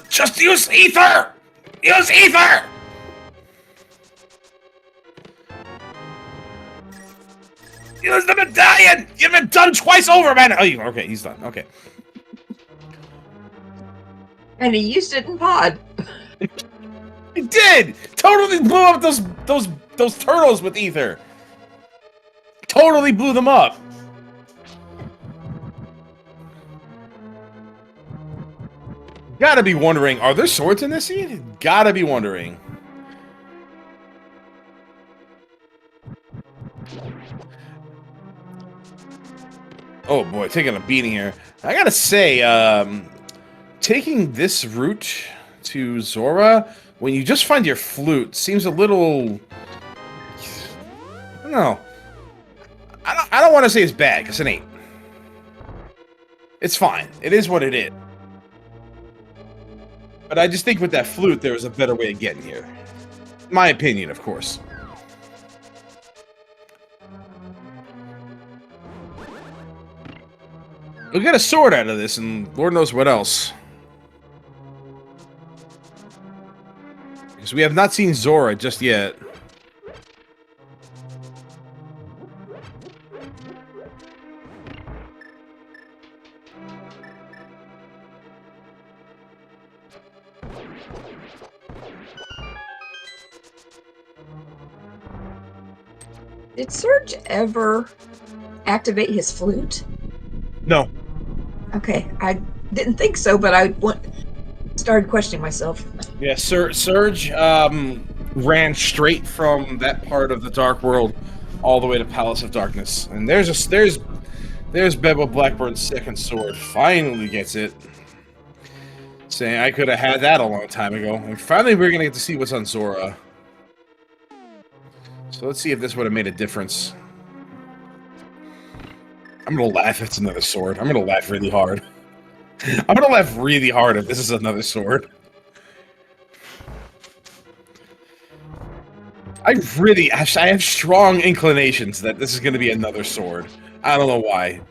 Just use ether. Use ether. Use the medallion. You've been done twice over, man. Oh, okay, he's done. Okay. And he used it in Pod. He did. Totally blew up those turtles with ether. Totally blew them up. Gotta be wondering, are there swords in this scene? Gotta be wondering. Oh boy, taking a beating here. I gotta say, taking this route to Zora, when you just find your flute, seems a little... I don't know. I don't want to say it's bad, because it ain't. It's fine. It is what it is. But I just think with that flute, there was a better way of getting here. My opinion, of course. We'll get a sword out of this, and Lord knows what else. Because we have not seen Zora just yet. Did Surge ever activate his flute? No. Okay, I didn't think so, but I started questioning myself. Yeah, Surge ran straight from that part of the Dark World all the way to Palace of Darkness, and there's Bebo Blackburn's second sword. Finally gets it. Saying I could have had that a long time ago, and finally we're gonna get to see what's on Zora. So let's see if this would have made a difference. I'm gonna laugh if it's another sword. I'm gonna laugh really hard. I'm gonna laugh really hard if this is another sword. I have strong inclinations that this is gonna be another sword. I don't know why.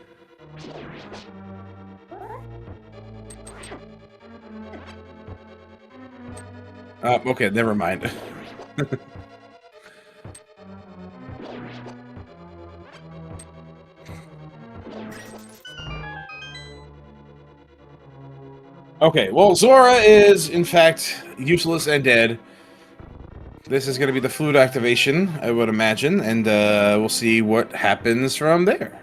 Okay, never mind. Okay, well, Zora is, in fact, useless and dead. This is going to be the flute activation, I would imagine, and we'll see what happens from there.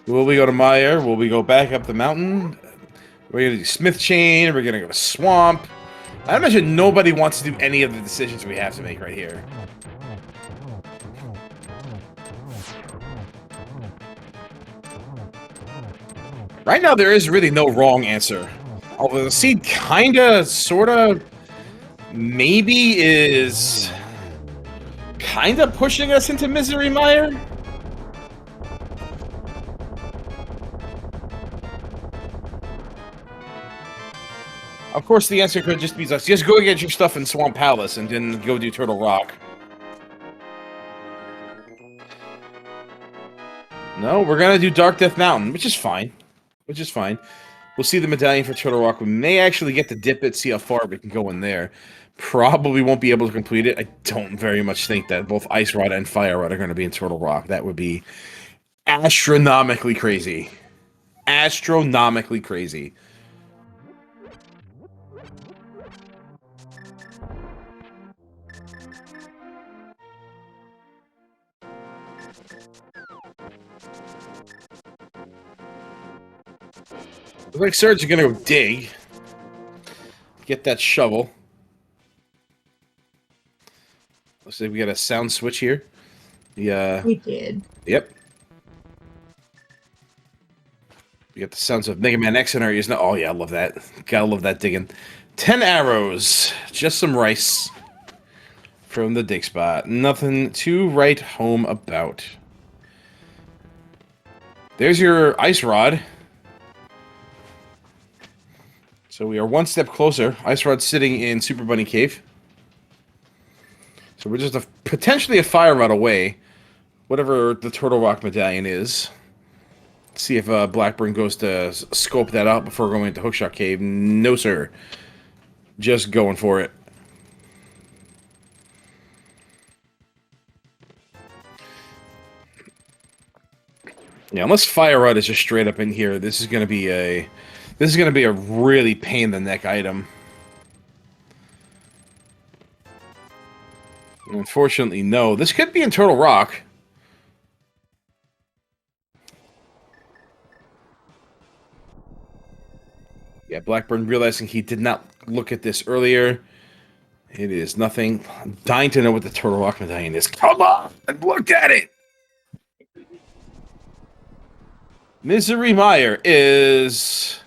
Will we go to Meyer? Will we go back up the mountain? We're going to do Smith Chain. We're going to go to Swamp. I imagine nobody wants to do any of the decisions we have to make right here. Right now, there is really no wrong answer. Although the seed kinda, sorta, maybe is kinda pushing us into Misery Mire? Of course, the answer could just be just go get your stuff in Swamp Palace and then go do Turtle Rock. No, we're gonna do Dark Death Mountain, which is fine. Which is fine. We'll see the medallion for Turtle Rock. We may actually get to dip it, see how far we can go in there. Probably won't be able to complete it. I don't very much think that both Ice Rod and Fire Rod are going to be in Turtle Rock. That would be astronomically crazy. Astronomically crazy. Looks like Surge is going to go dig. Get that shovel. Looks like we got a sound switch here. Yeah. We did. Yep. We got the sounds of Mega Man X in our ears now. Oh yeah, I love that. Gotta love that digging. 10 arrows. Just some rice. From the dig spot. Nothing to write home about. There's your ice rod. So we are one step closer. Ice Rod's sitting in Super Bunny Cave. So we're just potentially a Fire Rod away. Whatever the Turtle Rock medallion is. Let's see if Blackburn goes to scope that out before going into Hookshot Cave. No, sir. Just going for it. Yeah, unless Fire Rod is just straight up in here, this is gonna be a really pain in the neck item. Unfortunately, no. This could be in Turtle Rock. Yeah, Blackburn realizing he did not look at this earlier. It is nothing. I'm dying to know what the Turtle Rock medallion is. Come on and look at it! Misery Mire is...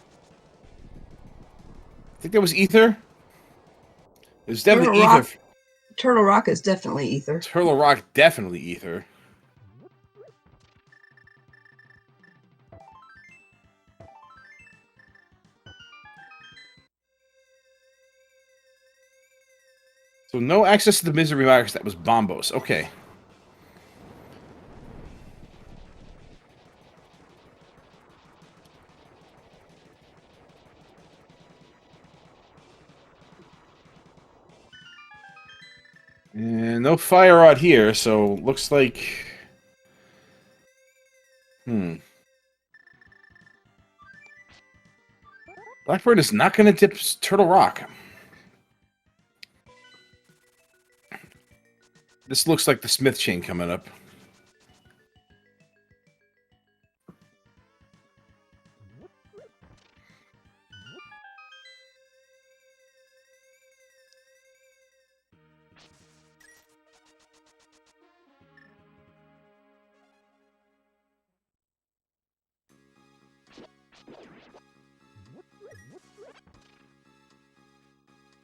I think that was Ether? It was definitely Ether. Turtle Rock is definitely Ether. Turtle Rock, definitely Ether. So no access to the Misery Mire because that was Bombos. Okay. And no Fire Rod here, so looks like... Blackbird is not going to dip Turtle Rock. This looks like the Smith Chain coming up.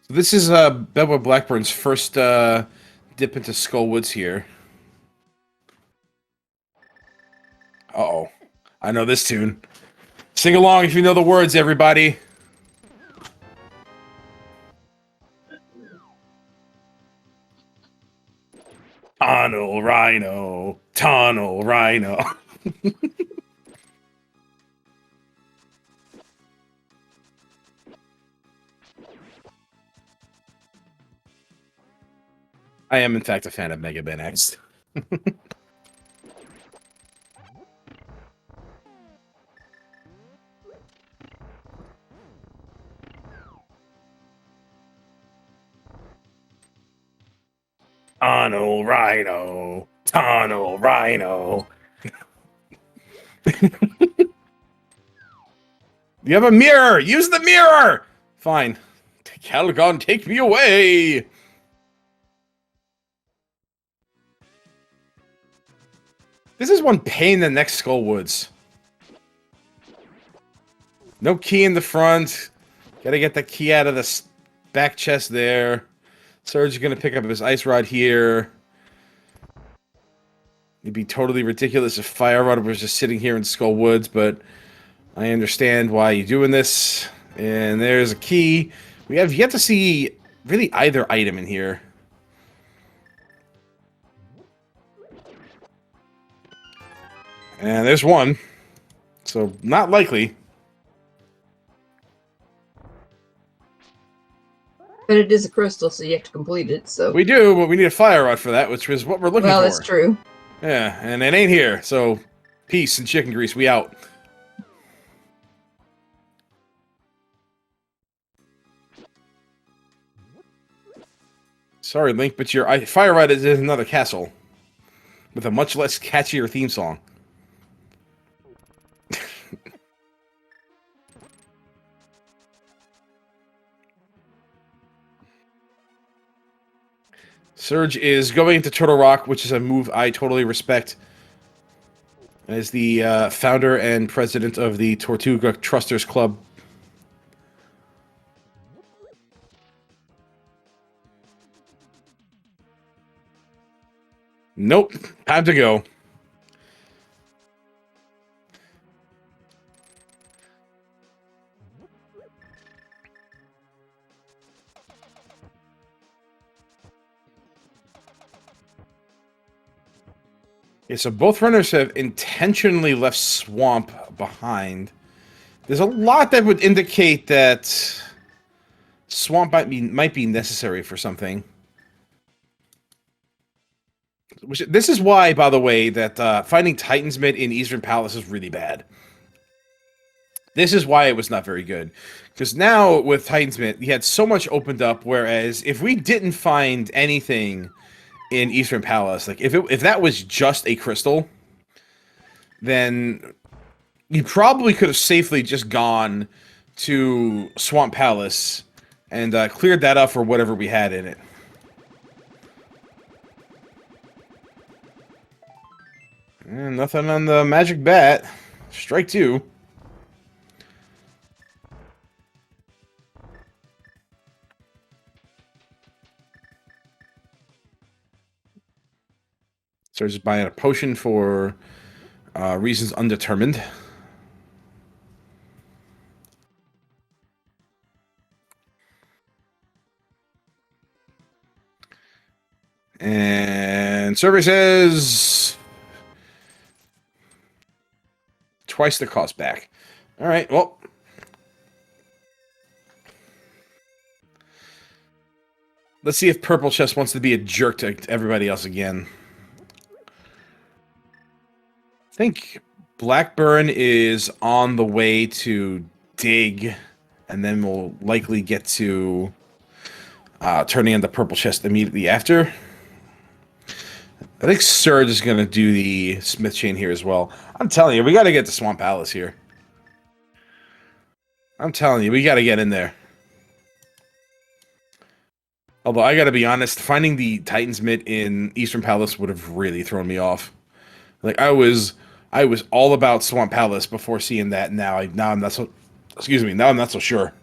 So this is Bedwell Blackburn's first dip into Skull Woods here. Uh-oh. I know this tune. Sing along if you know the words, everybody. Tunnel Rhino. Tunnel Rhino. I am, in fact, a fan of Mega Man X. Tunnel Rhino. Tunnel Rhino. You have a mirror! Use the mirror! Fine. Calgon, take me away! This is one pain in the neck, Skullwoods. No key in the front. Gotta get the key out of the back chest there. Surge is gonna pick up his ice rod here. It'd be totally ridiculous if Fire Rod was just sitting here in Skullwoods, but I understand why you're doing this. And there's a key. We have yet to see really either item in here. And there's one. So, not likely. But it is a crystal, so you have to complete it, so... We do, but we need a Fire Rod for that, which is what we're looking for. Well, that's true. Yeah, and it ain't here, so peace and chicken grease, we out. Sorry, Link, but your Fire Ride is in another castle. With a much less catchier theme song. Surge is going to Turtle Rock, which is a move I totally respect. As the founder and president of the Tortuga Trusters Club. Nope. Time to go. Okay, so both runners have intentionally left Swamp behind. There's a lot that would indicate that Swamp might be necessary for something. This is why, by the way, that finding Titan's Mid in Eastern Palace is really bad. This is why it was not very good. Because now, with Titan's Mid, you had so much opened up, whereas if we didn't find anything in Eastern Palace, like if that was just a crystal, then you probably could have safely just gone to Swamp Palace and cleared that up for whatever we had in it. And nothing on the magic bat. Strike two. Starts just buying a potion for reasons undetermined. And survey says twice the cost back. All right, well. Let's see if Purple Chest wants to be a jerk to everybody else again. I think Blackburn is on the way to dig, and then we'll likely get to turning in the Purple Chest immediately after. I think Surge is going to do the Smith Chain here as well. I'm telling you, we got to get to Swamp Palace here. I'm telling you, we got to get in there. Although, I got to be honest, finding the Titan's Mitt in Eastern Palace would have really thrown me off. Like, I was all about Swamp Palace before seeing that. Now I'm not so... Excuse me, now I'm not so sure.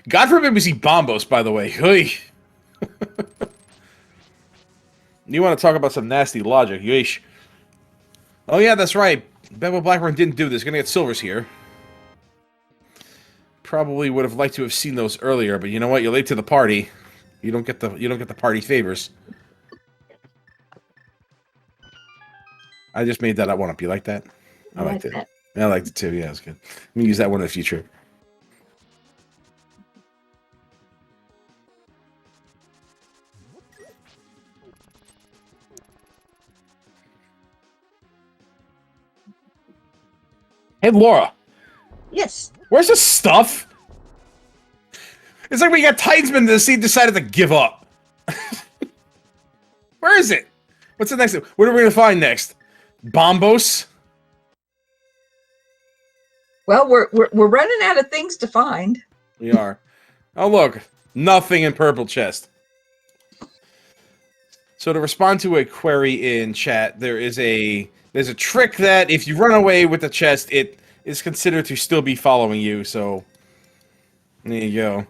God forbid we see Bombos, by the way. Hey. You want to talk about some nasty logic. Yeesh. Oh, yeah, that's right. Bevel Blackburn didn't do this. Gonna get silvers here. Probably would have liked to have seen those earlier, but you know what? You're late to the party. You don't get the party favors. I just made that one up. You like that? I liked it. I liked it too. Yeah, it's good. Let me use that one in the future. Hey, Laura. Yes. Where's the stuff? It's like we got Titans,man that decided to give up. Where is it? What's the next? What are we gonna find next? Bombos? Well, we're running out of things to find. We are. Oh look, nothing in purple chest. So to respond to a query in chat, there's a trick that if you run away with the chest, it is considered to still be following you. So there you go.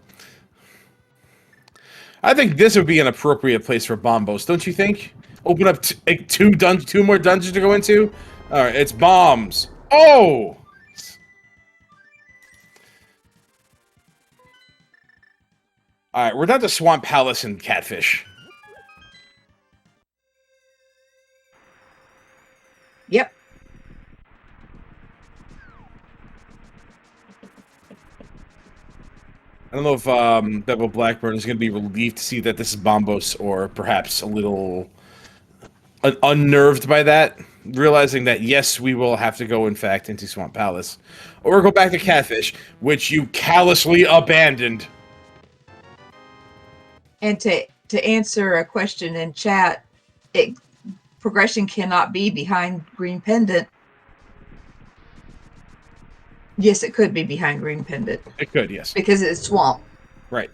I think this would be an appropriate place for bombos, don't you think? Open up two more dungeons to go into. All right, it's bombs. Oh. All right, we're down to Swamp Palace and Catfish. Yep. I don't know if Bevel Blackburn is going to be relieved to see that this is Bombos, or perhaps a little unnerved by that, realizing that, yes, we will have to go, in fact, into Swamp Palace. Or go back to Catfish, which you callously abandoned. And to answer a question in chat, progression cannot be behind Green Pendant. Yes, it could be behind Green Pendant. It could, yes. Because it's swamp. Right.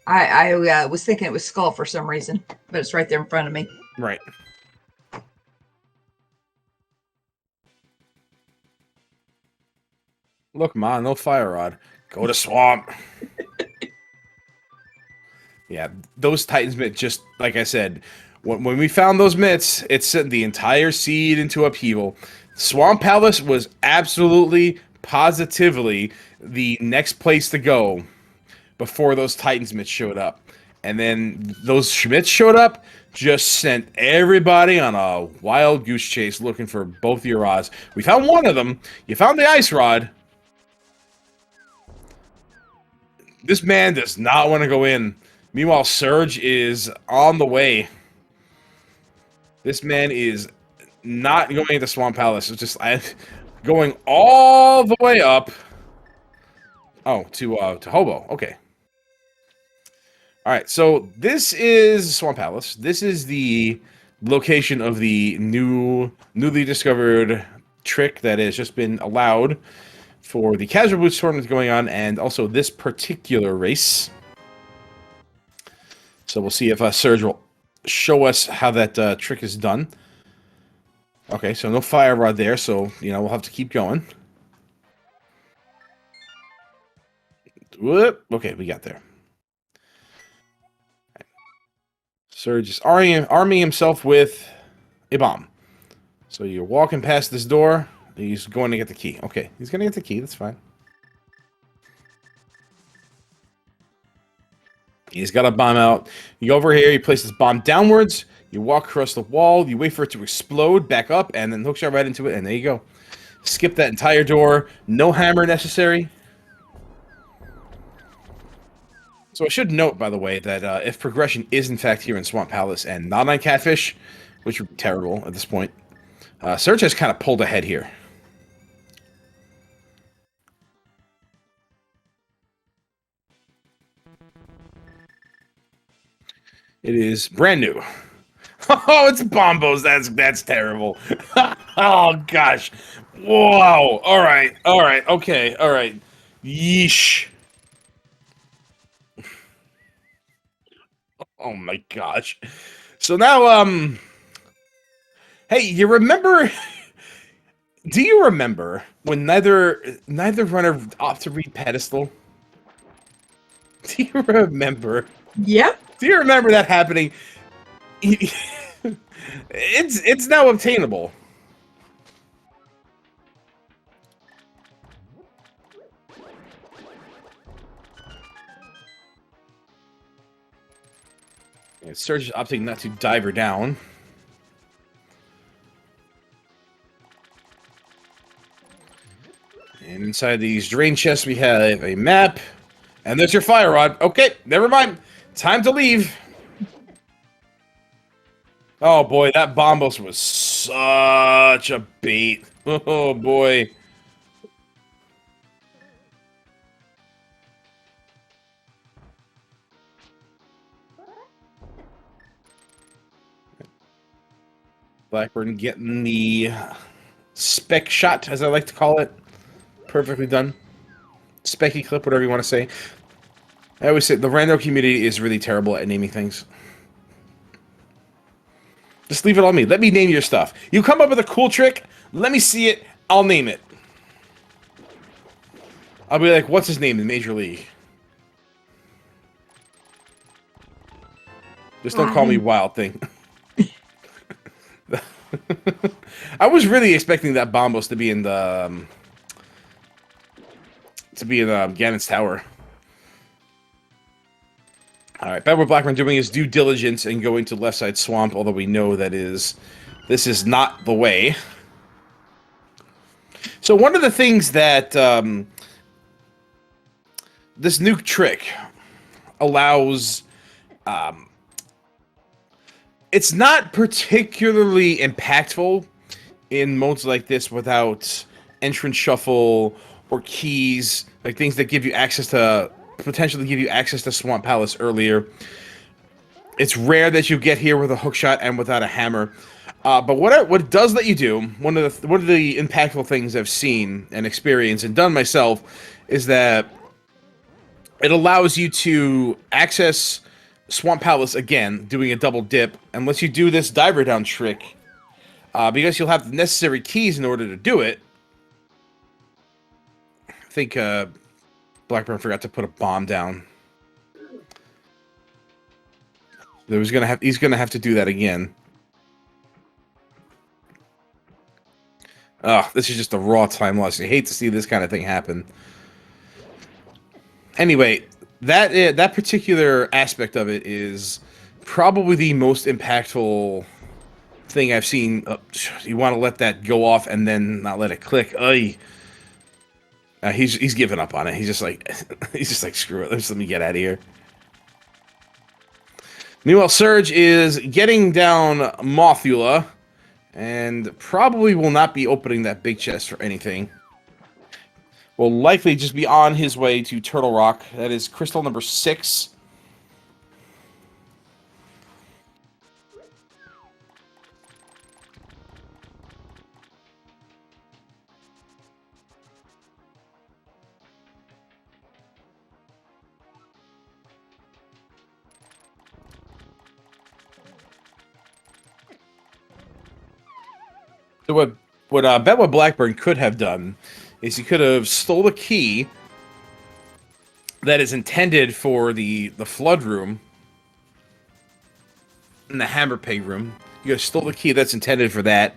I was thinking it was Skull for some reason, but it's right there in front of me. Right. Look, Ma, no fire rod. Go to swamp. Yeah, those Titans mitts, just like I said, when we found those mitts, it sent the entire seed into upheaval. Swamp Palace was absolutely, positively the next place to go before those Titans mitts showed up. And then those Schmitz showed up, just sent everybody on a wild goose chase looking for both your rods. We found one of them. You found the ice rod. This man does not want to go in. Meanwhile, Surge is on the way. This man is not going into Swamp Palace. It's just going all the way up. Oh, to Hobo. Okay. All right. So this is Swamp Palace. This is the location of the newly discovered trick that has just been allowed for the Casual Boots tournament going on, and also this particular race. So we'll see if Surge will show us how that trick is done. Okay, so no fire rod there, so, you know, we'll have to keep going. Whoop. Okay, we got there. Surge is arming himself with a bomb. So you're walking past this door. He's going to get the key. Okay, he's going to get the key. That's fine. He's got a bomb out. You go over here. You place this bomb downwards. You walk across the wall. You wait for it to explode, back up, and then hookshot right into it. And there you go. Skip that entire door. No hammer necessary. So I should note, by the way, that if progression is in fact here in Swamp Palace and not on Catfish, which would be terrible at this point, Surge has kind of pulled ahead here. It is brand new. Oh, it's Bombos. That's terrible. Oh gosh. Whoa. All right. Okay. All right. Yeesh. Oh my gosh. So now, hey, you remember? Do you remember when neither runner opted to read pedestal? Do you remember? Yep. Do you remember that happening? It's now obtainable. And Surge is opting not to dive her down. And inside these drain chests, we have a map. And there's your fire rod. Okay, never mind. Time to leave. Oh boy, that Bombos was such a bait. Oh boy. Blackburn getting the spec shot, as I like to call it. Perfectly done. Specky clip, whatever you want to say. I always say the rando community is really terrible at naming things. Just leave it on me. Let me name your stuff. You come up with a cool trick, let me see it, I'll name it. I'll be like, what's his name in Major League? Just don't call me Wild Thing. I was really expecting that Bombos to be in the Ganon's Tower. All right, Bedward Blackburn doing his due diligence and going to left side swamp, although we know this is not the way. So one of the things that this nuke trick allows, it's not particularly impactful in modes like this without entrance shuffle or keys, like things that give you access to, potentially give you access to Swamp Palace earlier. It's rare that you get here with a hookshot and without a hammer. But what it does let you do, one of the impactful things I've seen and experienced and done myself, is that it allows you to access Swamp Palace again, doing a double dip, and lets you do this diver down trick. Because you'll have the necessary keys in order to do it. I think Blackburn forgot to put a bomb down. He's gonna have to do that again. Oh, this is just a raw time loss. I hate to see this kind of thing happen. Anyway, that particular aspect of it is probably the most impactful thing I've seen. You want to let that go off and then not let it click. He's given up on it. He's just like screw it. Just let me get out of here. Meanwhile, Surge is getting down Mothula, and probably will not be opening that big chest for anything. Will likely just be on his way to Turtle Rock. That is crystal number 6. So what Bedward Blackburn could have done is he could have stole the key that is intended for the flood room and the hammer peg room. You could have stole the key that's intended for that,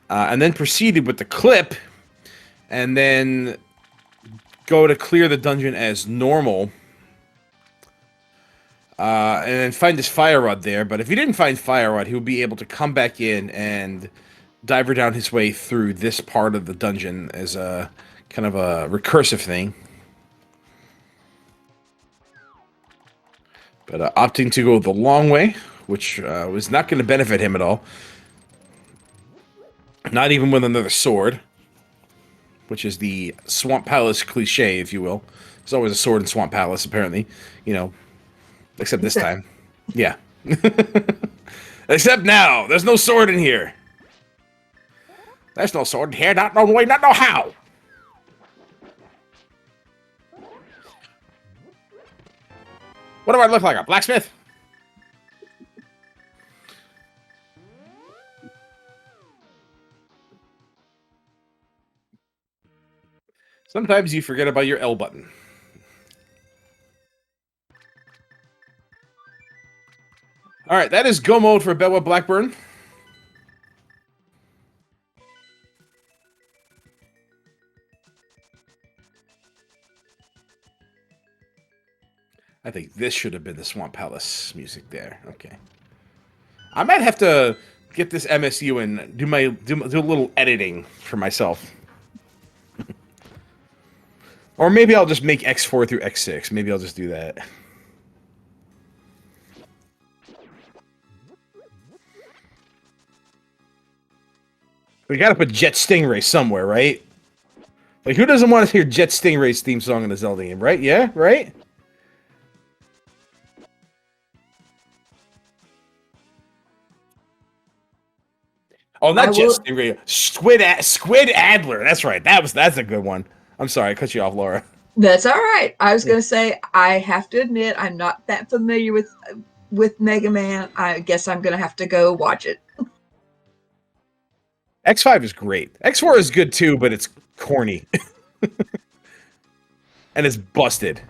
and then proceeded with the clip, and then go to clear the dungeon as normal, and then find this fire rod there. But if he didn't find fire rod, he would be able to come back in and diver down his way through this part of the dungeon as a kind of a recursive thing. But opting to go the long way, which was not going to benefit him at all. Not even with another sword, which is the Swamp Palace cliche, if you will. There's always a sword in Swamp Palace, apparently. You know, except this time. Yeah. Except now. There's no sword in here. There's no sword in here. Not no way, not no how. What do I look like? A blacksmith? Sometimes you forget about your L button. All right, that is go mode for Bedward Blackburn. I think this should have been the Swamp Palace music there. Okay. I might have to get this MSU and do a little editing for myself. Or maybe I'll just make X4 through X6. Maybe I'll just do that. We gotta put Jet Stingray somewhere, right? Like, who doesn't want to hear Jet Stingray's theme song in the Zelda game, right? Yeah, right? Oh, not I just will. Stingray. Squid Adler. That's right. That's a good one. I'm sorry, I cut you off, Laura. That's all right. I was going to say I have to admit I'm not that familiar with Mega Man. I guess I'm going to have to go watch it. X5 is great. X4 is good too, but it's corny. And it's busted.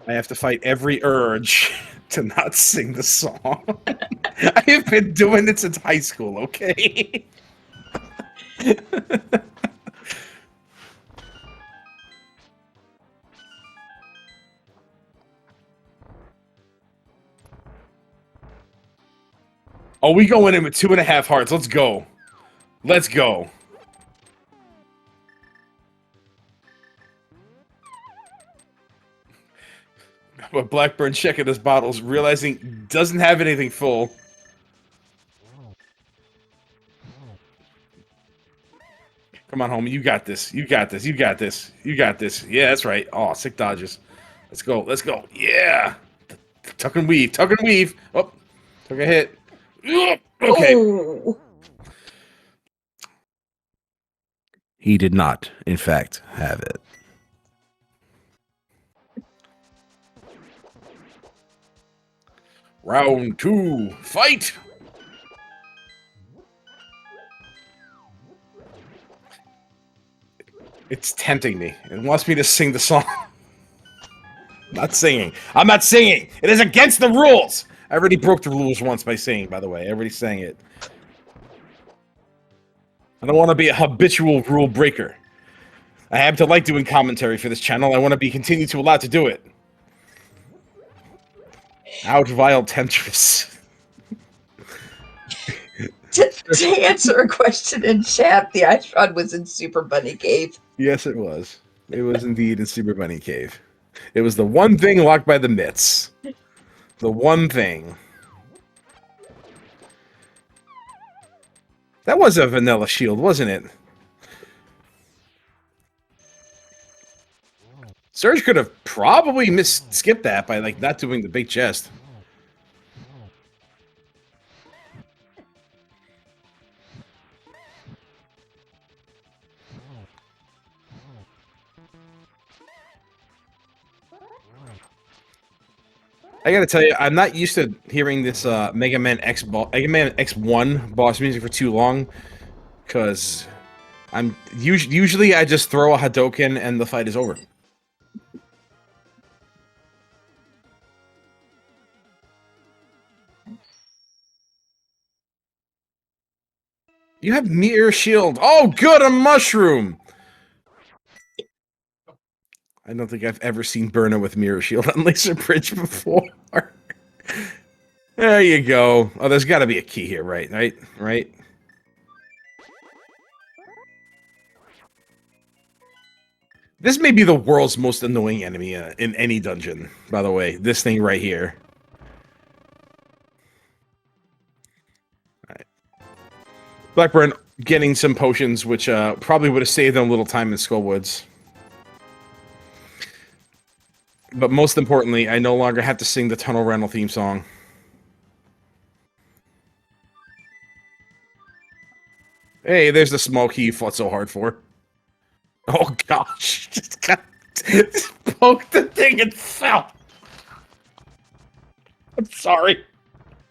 I have to fight every urge to not sing the song. I have been doing it since high school, okay? Oh, we going in with 2.5 hearts. Let's go. Let's go. But Blackburn checking his bottles, realizing doesn't have anything full. Come on, homie. You got this. You got this. You got this. You got this. Yeah, that's right. Oh, sick dodges. Let's go. Let's go. Yeah. Tuck and weave. Tuck and weave. Oh, took a hit. Okay. Oh, He did not, in fact, have it. Round 2. Fight! It's tempting me. It wants me to sing the song. Not singing. I'm not singing. It is against the rules. I already broke the rules once by singing, by the way. I already sang it. I don't want to be a habitual rule breaker. I happen to like doing commentary for this channel. I want to be continued to allowed to do it. Out, vile temptress. to answer a question in chat, the ice rod was in Super Bunny Cave. Yes, it was. It was indeed in Super Bunny Cave. It was the one thing locked by the mitts. The one thing. That was a vanilla shield, wasn't it? Surge could have probably skipped that by like not doing the big chest. I gotta tell you, I'm not used to hearing this Mega Man X1 boss music for too long, because I'm usually I just throw a Hadouken and the fight is over. You have Mirror Shield. Oh, good, a mushroom. I don't think I've ever seen Burna with Mirror Shield on Laser Bridge before. There you go. Oh, there's got to be a key here, right? Right? This may be the world's most annoying enemy in any dungeon, by the way. This thing right here. All right. Blackburn getting some potions, which probably would have saved them a little time in Skullwoods. But most importantly, I no longer have to sing the Tunnel Rental theme song. Hey, there's the small key you fought so hard for. Oh gosh, just poke the thing and fell. I'm sorry.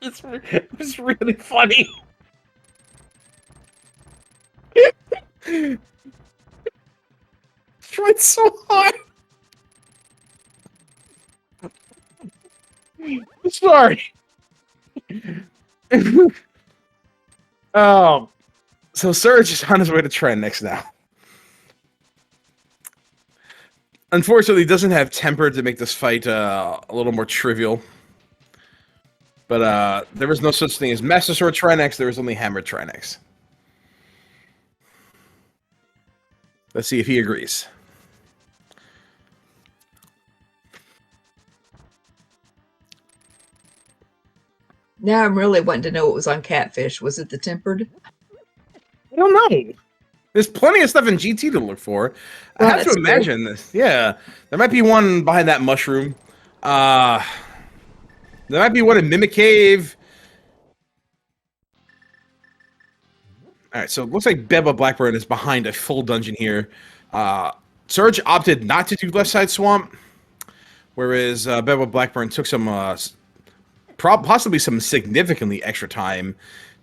It's really funny. Tried so hard. Sorry. Oh, so Surge is on his way to Trend next now. Unfortunately, he doesn't have temper to make this fight a little more trivial. But there was no such thing as Master Sword Trinex. There was only Hammer Trinex. Let's see if he agrees. Now I'm really wanting to know what was on Catfish. Was it the tempered? I don't know. There's plenty of stuff in GT to look for. I Well, have to imagine this. Yeah, there might be one behind that mushroom. There might be one in Mimic Cave. All right, so it looks like Beba Blackburn is behind a full dungeon here. Surge opted not to do left side swamp, whereas Beba Blackburn took some, possibly some significantly extra time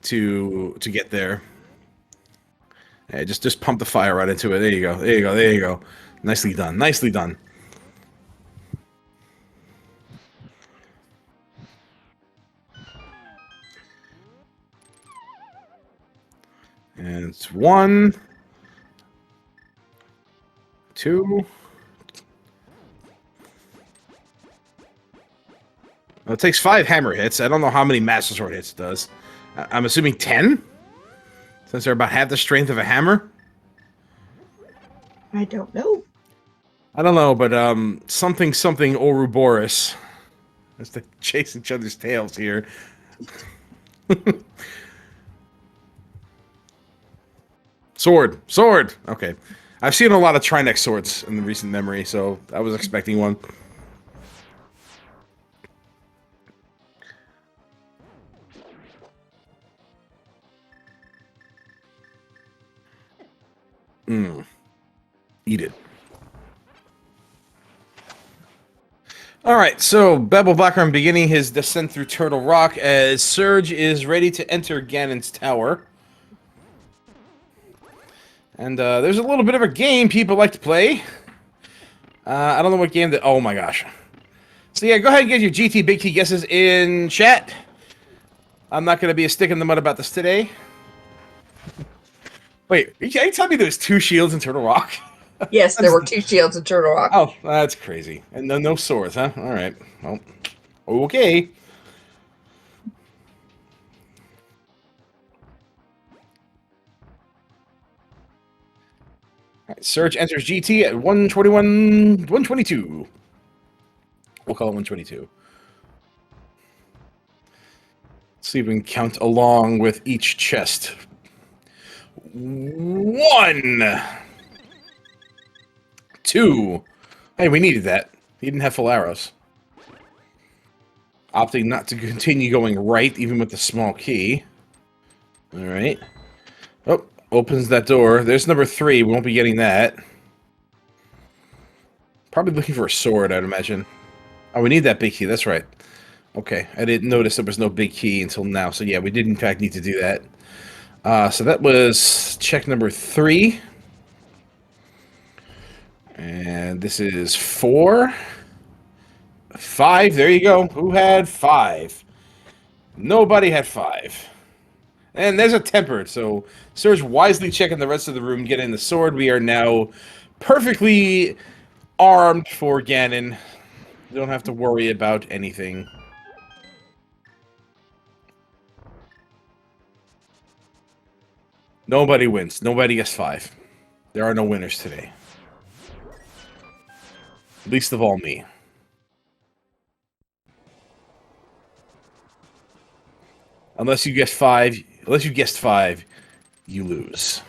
to get there. Yeah, just pump the fire right into it. There you go. There you go. There you go. Nicely done. Nicely done. And it's 1, 2. Well, it takes 5 hammer hits. I don't know how many Master Sword hits it does. I'm assuming 10? Since they're about half the strength of a hammer? I don't know. I don't know, but something Ouroboros. As they chase each other's tails here. Sword! Sword! Okay. I've seen a lot of Trinex swords in the recent memory, so I was expecting one. Eat it. Alright, so Beba Blackburn beginning his descent through Turtle Rock as Surge is ready to enter Ganon's tower. And there's a little bit of a game people like to play. I don't know what game that... Oh my gosh. So yeah, go ahead and get your GT Big T guesses in chat. I'm not going to be a stick in the mud about this today. Wait, are you telling me there's 2 shields in Turtle Rock? Yes, there were 2 shields in Turtle Rock. Oh, that's crazy. And no swords, huh? All right. Well, okay. All right, Surge enters GT at 122. We'll call it 122. See if we can count along with each chest. 1, 2. Hey, we needed that. He didn't have full arrows. Opting not to continue going right, even with the small key. Alright. Oh, opens that door. There's number 3. We won't be getting that. Probably looking for a sword, I'd imagine. Oh, we need that big key. That's right. Okay, I didn't notice there was no big key until now. So yeah, we did in fact need to do that. So that was check number 3. And this is 4. 5. There you go. Who had 5? Nobody had 5. And there's a tempered. So Surge wisely checking the rest of the room, getting the sword. We are now perfectly armed for Ganon. Don't have to worry about anything. Nobody wins. Nobody gets 5. There are no winners today. Least of all me. Unless you guessed 5, you lose.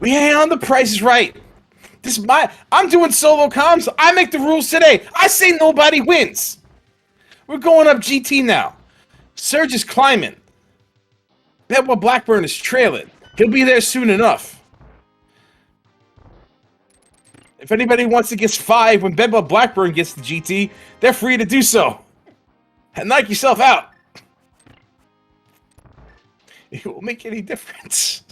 We ain't on the Price is Right. This is I'm doing solo comms. So I make the rules today. I say nobody wins. We're going up GT now. Surge is climbing. Beba Blackburn is trailing. He'll be there soon enough. If anybody wants to guess 5 when Beba Blackburn gets the GT, they're free to do so. And knock yourself out. It won't make any difference.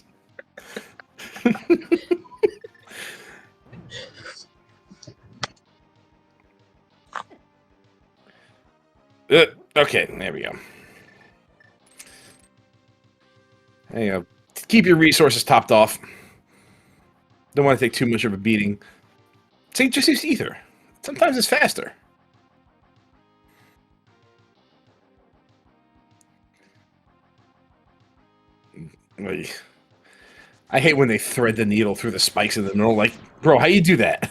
Okay, there we go. There you go. Keep your resources topped off. Don't want to take too much of a beating. Just use ether. Sometimes it's faster. I hate when they thread the needle through the spikes in the middle. Like, bro, how you do that?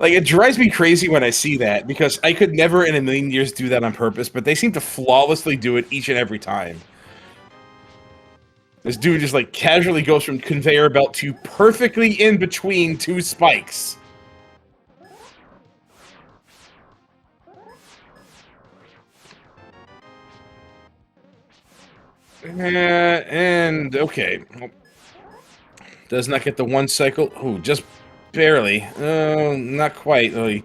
Like, it drives me crazy when I see that, because I could never in a million years do that on purpose, but they seem to flawlessly do it each and every time. This dude just, like, casually goes from conveyor belt to perfectly in between two spikes. And, okay. Does not get the one cycle. Ooh, just barely. Not quite. Really.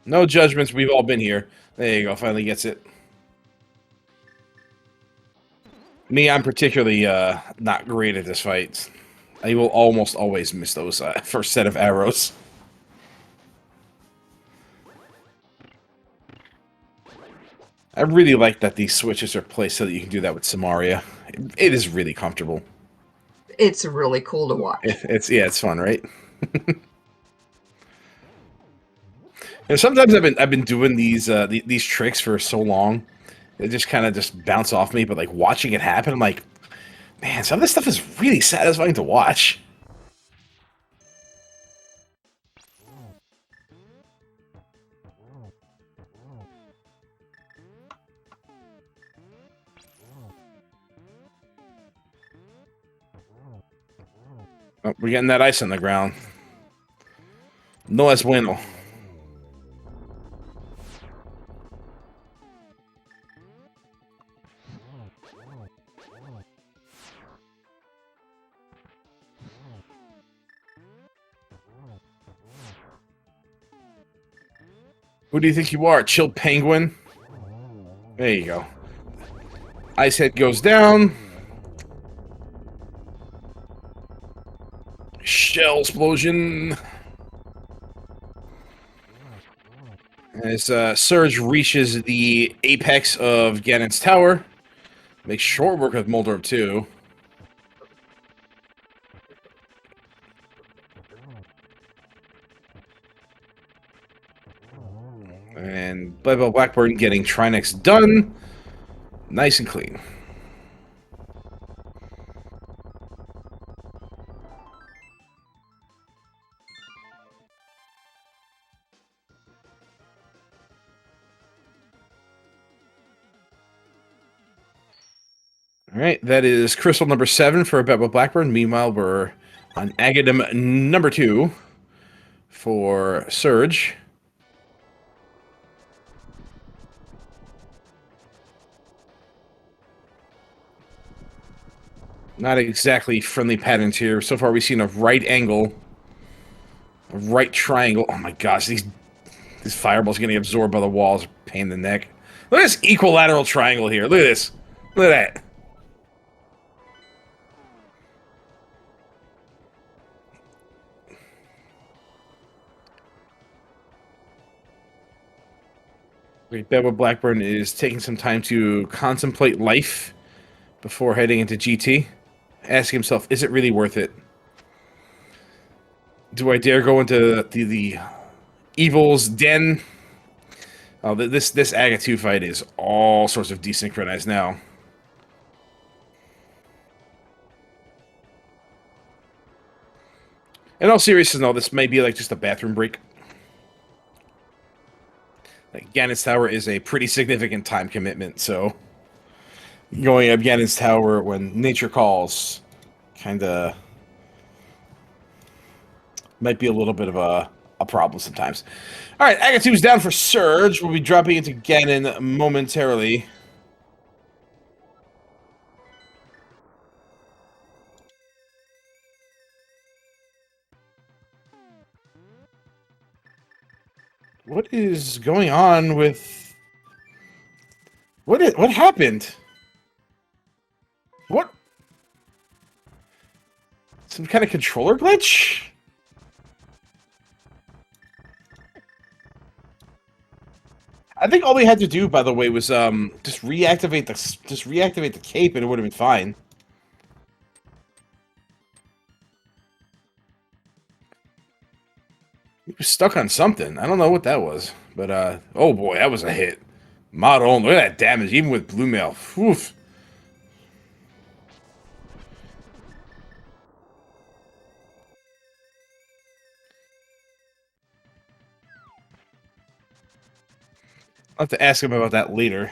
No judgments. We've all been here. There you go. Finally gets it. Me, I'm particularly not great at this fight. I will almost always miss those first set of arrows. I really like that these switches are placed so that you can do that with Samaria. It is really comfortable. It's really cool to watch. It's fun, right? And sometimes I've been doing these tricks for so long, they just kind of just bounce off me. But like watching it happen, I'm like, man, some of this stuff is really satisfying to watch. Oh, we're getting that ice on the ground. No es bueno. Who do you think you are, chill penguin? There you go. Ice head goes down. Shell explosion. As Surge reaches the apex of Ganon's tower, makes short work of Moldorp too. And Bebo Blackburn getting Trinex done. Nice and clean. All right, that is crystal number 7 for Bebo Blackburn. Meanwhile, we're on Agadem number 2 for Surge. Not exactly friendly patterns here. So far, we've seen a right angle, a right triangle. Oh my gosh, these fireballs getting absorbed by the walls. Pain in the neck. Look at this equilateral triangle here. Look at this. Look at that. Bebo Blackburn is taking some time to contemplate life before heading into GT. Asking himself, is it really worth it? Do I dare go into the evil's den? Oh, this Aga 2 fight is all sorts of desynchronized now. In all seriousness, no, this may be like just a bathroom break. Like, Ganon's Tower is a pretty significant time commitment, so going up Ganon's Tower when nature calls kinda might be a little bit of a problem sometimes. Alright, Aga 2's down for Surge. We'll be dropping into Ganon momentarily. What is going on with... What happened? What? Some kind of controller glitch? I think all we had to do, by the way, was just reactivate the cape, and it would have been fine. He was stuck on something. I don't know what that was, but oh boy, that was a hit. Mod on. Look at that damage, even with blue mail. Oof. have to ask him about that later.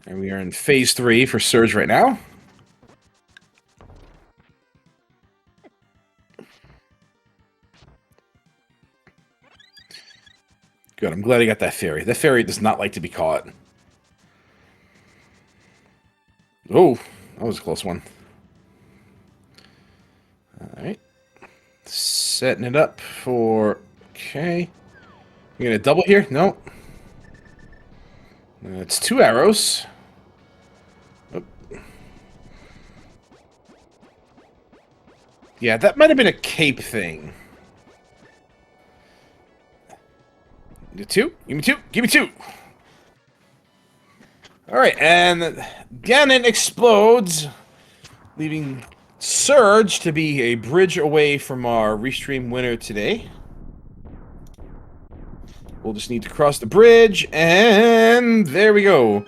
And we are in phase 3 for Surge right now. Good, I'm glad I got that fairy. That fairy does not like to be caught. Oh, that was a close one. Alright. Setting it up for... Okay. You gonna double here? No. It's 2 arrows. Oh. Yeah, that might have been a cape thing. Give me 2. Give me 2. Give me 2. Alright, and Ganon explodes, leaving Surge to be a bridge away from our restream winner today. We'll just need to cross the bridge, and there we go.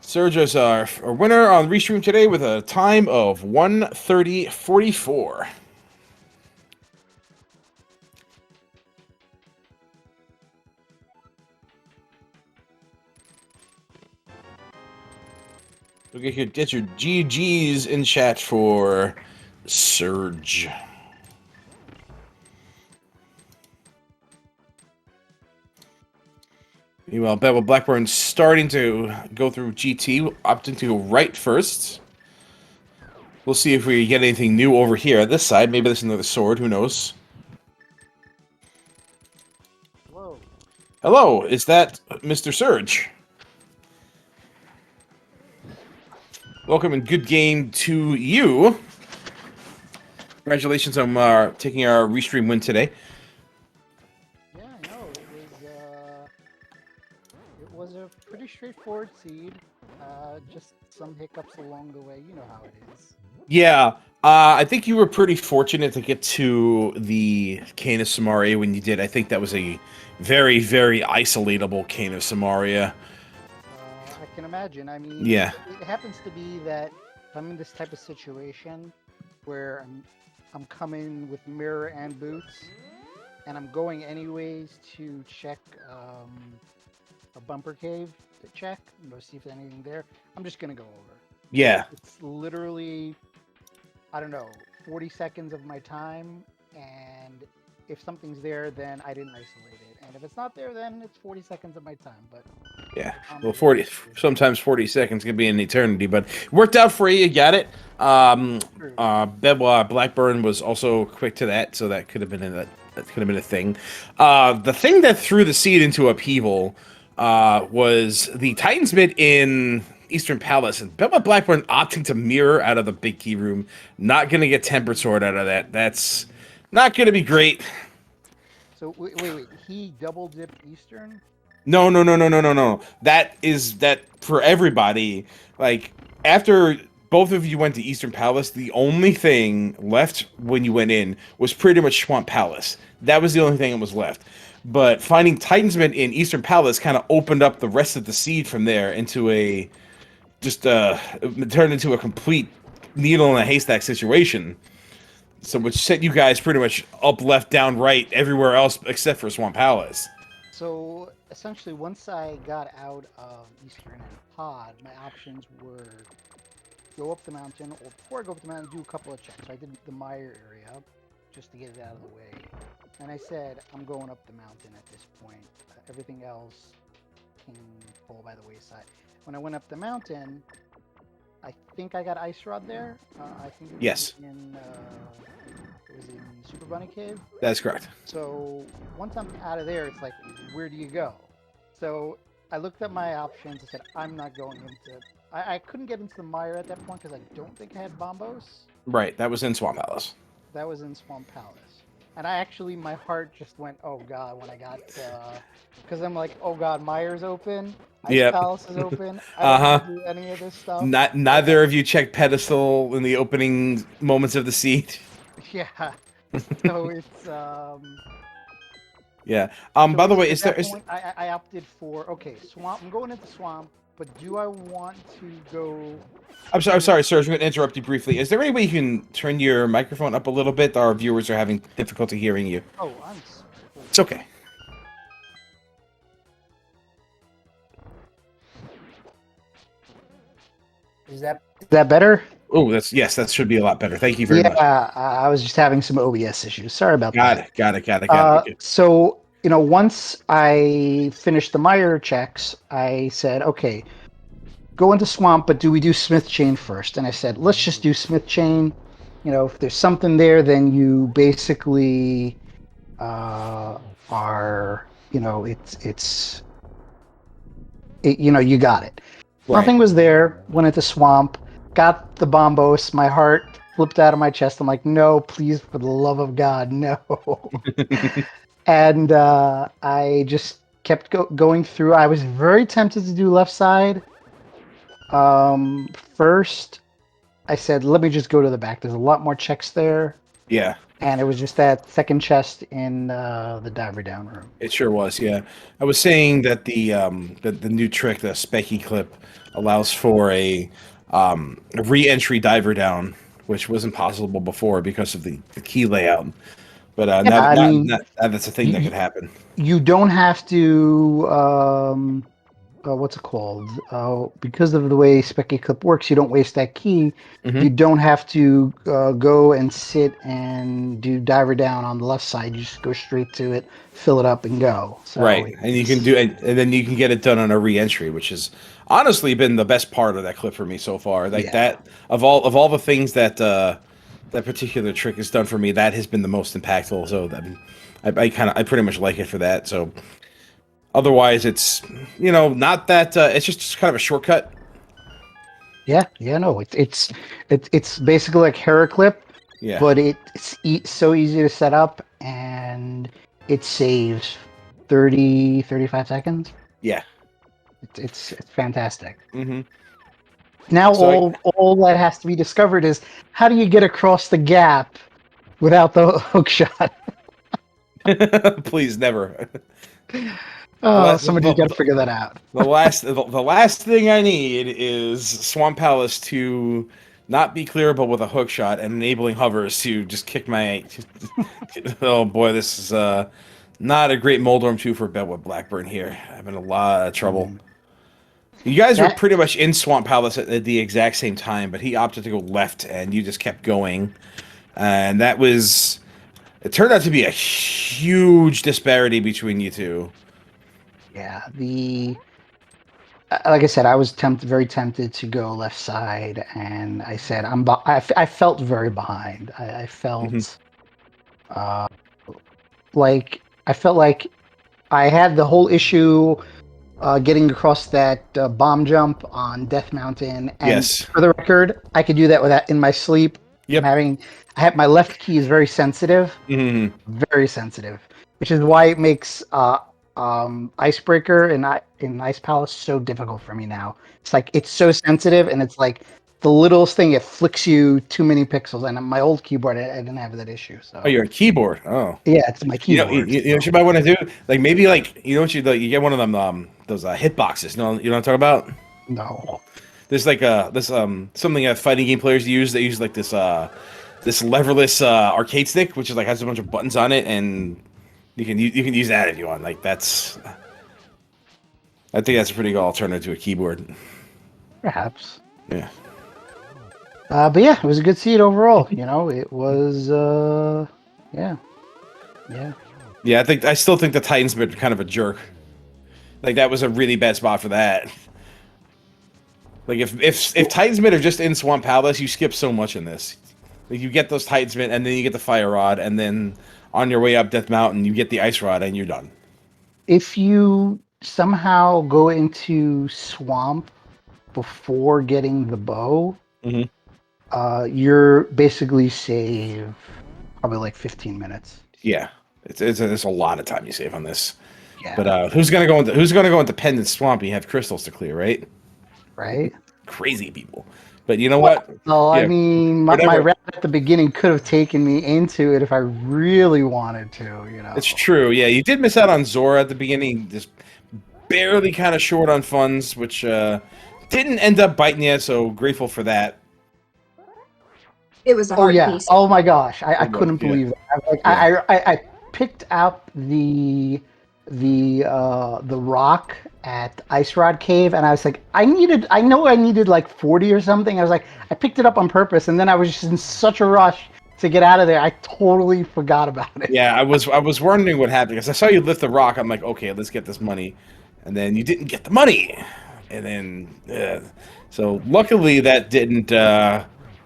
Surge is our winner on restream today with a time of 1:30:44. Get your GGs in chat for Surge. Meanwhile, Bevel Blackburn's starting to go through GT, opting to go right first. We'll see if we get anything new over here. This side, maybe there's another sword, who knows? Hello. Hello, is that Mr. Surge? Welcome and good game to you. Congratulations on taking our restream win today. Yeah, I know. It was a pretty straightforward seed. Just some hiccups along the way. You know how it is. Yeah, I think you were pretty fortunate to get to the Cane of Samaria when you did. I think that was a very, very isolatable Cane of Samaria. I can imagine. I mean, yeah. It happens to be that I'm in this type of situation where I'm coming with mirror and boots, and I'm going anyways to check a bumper cave to check and go see if there's anything there. I'm just gonna go over. Yeah. It's literally, I don't know, 40 seconds of my time, and if something's there, then I didn't isolate it. And if it's not there, then it's 40 seconds of my time. But yeah, well, 40 seconds can be an eternity, but it worked out for you. You got it. Blackburn was also quick to that, so that could have been a thing. The thing that threw the seed into upheaval was the Titan's Mid in Eastern Palace, and Bella Blackburn opting to mirror out of the big key room. Not going to get Tempered Sword out of that. That's not going to be great. So wait. He double dipped Eastern? No. That for everybody. Like, after both of you went to Eastern Palace, the only thing left when you went in was pretty much Swamp Palace. That was the only thing that was left. But finding Titan's Mid in Eastern Palace kind of opened up the rest of the seed from there into turned into a complete needle in a haystack situation. So which set you guys pretty much up, left, down, right, everywhere else except for Swamp Palace. So essentially, once I got out of Eastern and Pod, my options were go up the mountain, or before I go up the mountain, do a couple of checks. So I did the mire area just to get it out of the way. And I said, I'm going up the mountain at this point. Everything else can fall by the wayside. When I went up the mountain, I think I got Ice Rod there. I think it was yes. It was in Super Bunny Cave. That's correct. So once I'm out of there, it's like, where do you go? So I looked at my options. I said, I'm not going into... I couldn't get into the mire at that point because I don't think I had Bombos. Right, that was in Swamp Palace. That was in Swamp Palace. And I actually, my heart just went, oh god, when I got... Because I'm like, oh god, Mire's open. Ice Palace is open. I don't do any of this stuff. Neither of you checked Pedestal in the opening moments of the seed. Yeah. So it's yeah. So by the way, I opted for Swamp. I'm going into Swamp, but do I want to go? I'm sorry, sir. I'm going to interrupt you briefly. Is there any way you can turn your microphone up a little bit? Our viewers are having difficulty hearing you. Oh, I'm It's okay. Is that better? Oh, yes, that should be a lot better. Thank you very much. Yeah, I was just having some OBS issues. Sorry about that. Got it. So, once I finished the Meyer checks, I said, okay, go into Swamp, but do we do Smith Chain first? And I said, let's just do Smith Chain. If there's something there, then you basically are, you got it. Right. Nothing was there. Went into Swamp, got the bombos. My heart flipped out of my chest. I'm like, no, please, for the love of God, no. And I just kept going through. I was very tempted to do left side. First, I said, let me just go to the back. There's a lot more checks there. Yeah. And it was just that second chest in the diver down room. It sure was, yeah. I was saying that the new trick, the Specky clip, allows for a re-entry diver down, which wasn't possible before because of the key layout. But now that's a thing that could happen. You don't have to what's it called? Because of the way Specky Clip works, you don't waste that key. Mm-hmm. You don't have to go and sit and do diver down on the left side. You just go straight to it, fill it up, and go. So right, and you can do it, and then you can get it done on a re-entry, which has honestly been the best part of that clip for me so far. That of all the things that that particular trick has done for me, that has been the most impactful. So I pretty much like it for that. So. Otherwise, it's not that it's just kind of a shortcut. Yeah, no, it's basically like Heraclip, but it's so easy to set up, and it saves 35 seconds. Yeah, it's fantastic. Mm-hmm. Now all that has to be discovered is how do you get across the gap without the hook shot? Please, never. Oh, somebody's got to figure that out. the last thing I need is Swamp Palace to not be clearable with a hook shot and enabling hovers to just kick my. Oh boy, this is not a great Moldorm 2 for Bedwood Blackburn here. I'm in a lot of trouble. You guys were pretty much in Swamp Palace at the exact same time, but he opted to go left, and you just kept going, and that was. It turned out to be a huge disparity between you two. Yeah, like I said, I was very tempted to go left side, and I said I felt very behind. I felt like I had the whole issue getting across that bomb jump on Death Mountain. And yes. For the record, I could do that in my sleep. Yep. I have my left key is very sensitive, very sensitive, which is why it makes Icebreaker in Ice Palace so difficult for me now. It's like it's so sensitive, and it's like the littlest thing, it flicks you too many pixels. And on my old keyboard, I didn't have that issue. So. Oh, you're a keyboard. Oh, yeah, it's my keyboard. You know what you might want to do? Like maybe you get one of them those hit boxes. You know what I'm talking about? No. There's like something that fighting game players use. They use like this leverless arcade stick, which is like has a bunch of buttons on it, and you can use that if you want. Like I think that's a pretty good alternative to a keyboard. Perhaps. Yeah. But yeah, it was a good seed overall. It was yeah. Yeah, I still think the Titan's been kind of a jerk. Like that was a really bad spot for that. Like if Titansmith are just in Swamp Palace, you skip so much in this. Like you get those Titansmith, and then you get the Fire Rod, and then on your way up Death Mountain, you get the Ice Rod, and you're done. If you somehow go into Swamp before getting the bow, you're basically save probably like 15 minutes. Yeah, it's a lot of time you save on this. Yeah. But who's gonna go into Pendant Swamp? You have crystals to clear, right? Right. Crazy people. But you know what? Well, yeah, I mean, my route at the beginning could have taken me into it if I really wanted to. It's true. Yeah, you did miss out on Zora at the beginning. Just barely kind of short on funds, which didn't end up biting you. So grateful for that. It was a hard piece. Oh my gosh, I couldn't believe that. picked up the rock at Ice Rod Cave, and I was like, I know I needed like 40 or something. I was like, I picked it up on purpose, and then I was just in such a rush to get out of there. I totally forgot about it. Yeah, I was wondering what happened because I saw you lift the rock. I'm like, okay, let's get this money, and then you didn't get the money, and then so luckily that didn't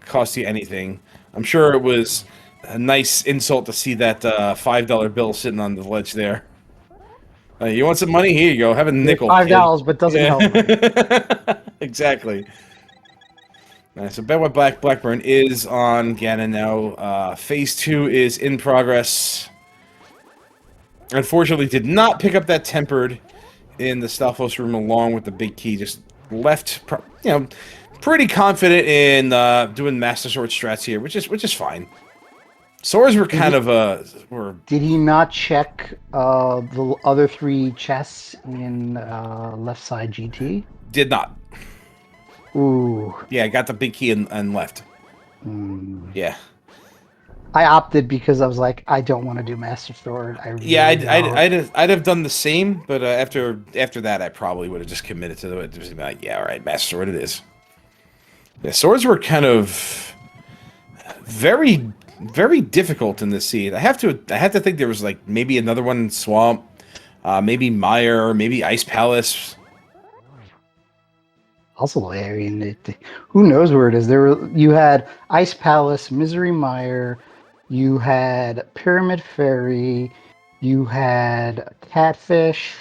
cost you anything. I'm sure it was a nice insult to see that $5 bill sitting on the ledge there. You want some money? Here you go. Have a nickel. $5, kid. but doesn't help. Exactly. So Bedwet Blackburn is on Ganon now. Phase 2 is in progress. Unfortunately, did not pick up that tempered in the Stalfos room along with the big key. Just left, pretty confident in doing Master Sword strats here, which is fine. Swords were kind of were. Did he not check the other 3 chests in left side GT? Did not. Ooh. Yeah, got the big key and left. Yeah. I opted because I was like, I don't want to do Master Sword. I'd have done the same, but after that, I probably would have just committed to it. Just be like, yeah, all right, Master Sword it is. Yeah, swords were kind of very, very difficult in this seed. I have to think there was like maybe another one in Swamp, maybe Mire, maybe Ice Palace. Also, I mean, who knows where it is? You had Ice Palace, Misery Mire, you had Pyramid Fairy, you had Catfish,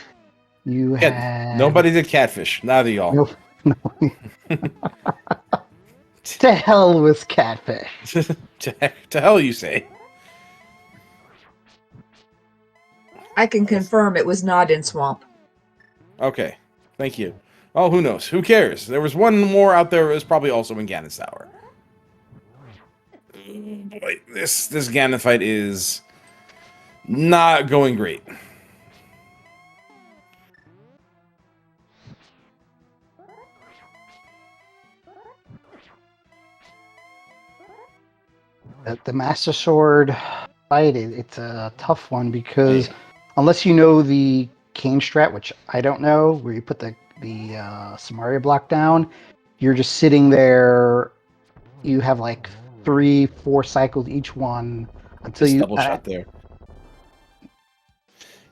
you had... Nobody did Catfish. Neither of y'all. No. To hell with Catfish. to hell, you say. I can confirm it was not in Swamp. Okay. Thank you. Oh, who knows? Who cares? There was one more out there. It was probably also in Ganon's Tower. Boy, this Ganon fight is not going great. The Master Sword fight, it's a tough one because unless you know the Cane strat, which I don't know, where you put the Samaria block down, you're just sitting there. You have like 3-4 cycles each one until you double shot there.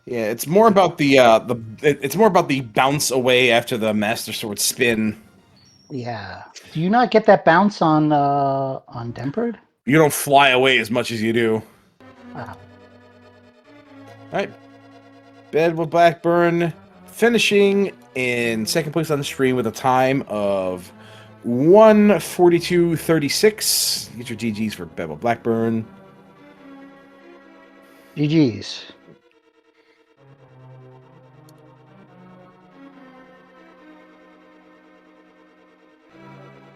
Yeah, it's more about the bounce away after the Master Sword spin. Yeah. Do you not get that bounce on Tempered? You don't fly away as much as you do. Ah. All right. Bedwet Blackburn finishing in second place on the stream with a time of 1:42.36. Get your GGs for Bedwet Blackburn. GGs.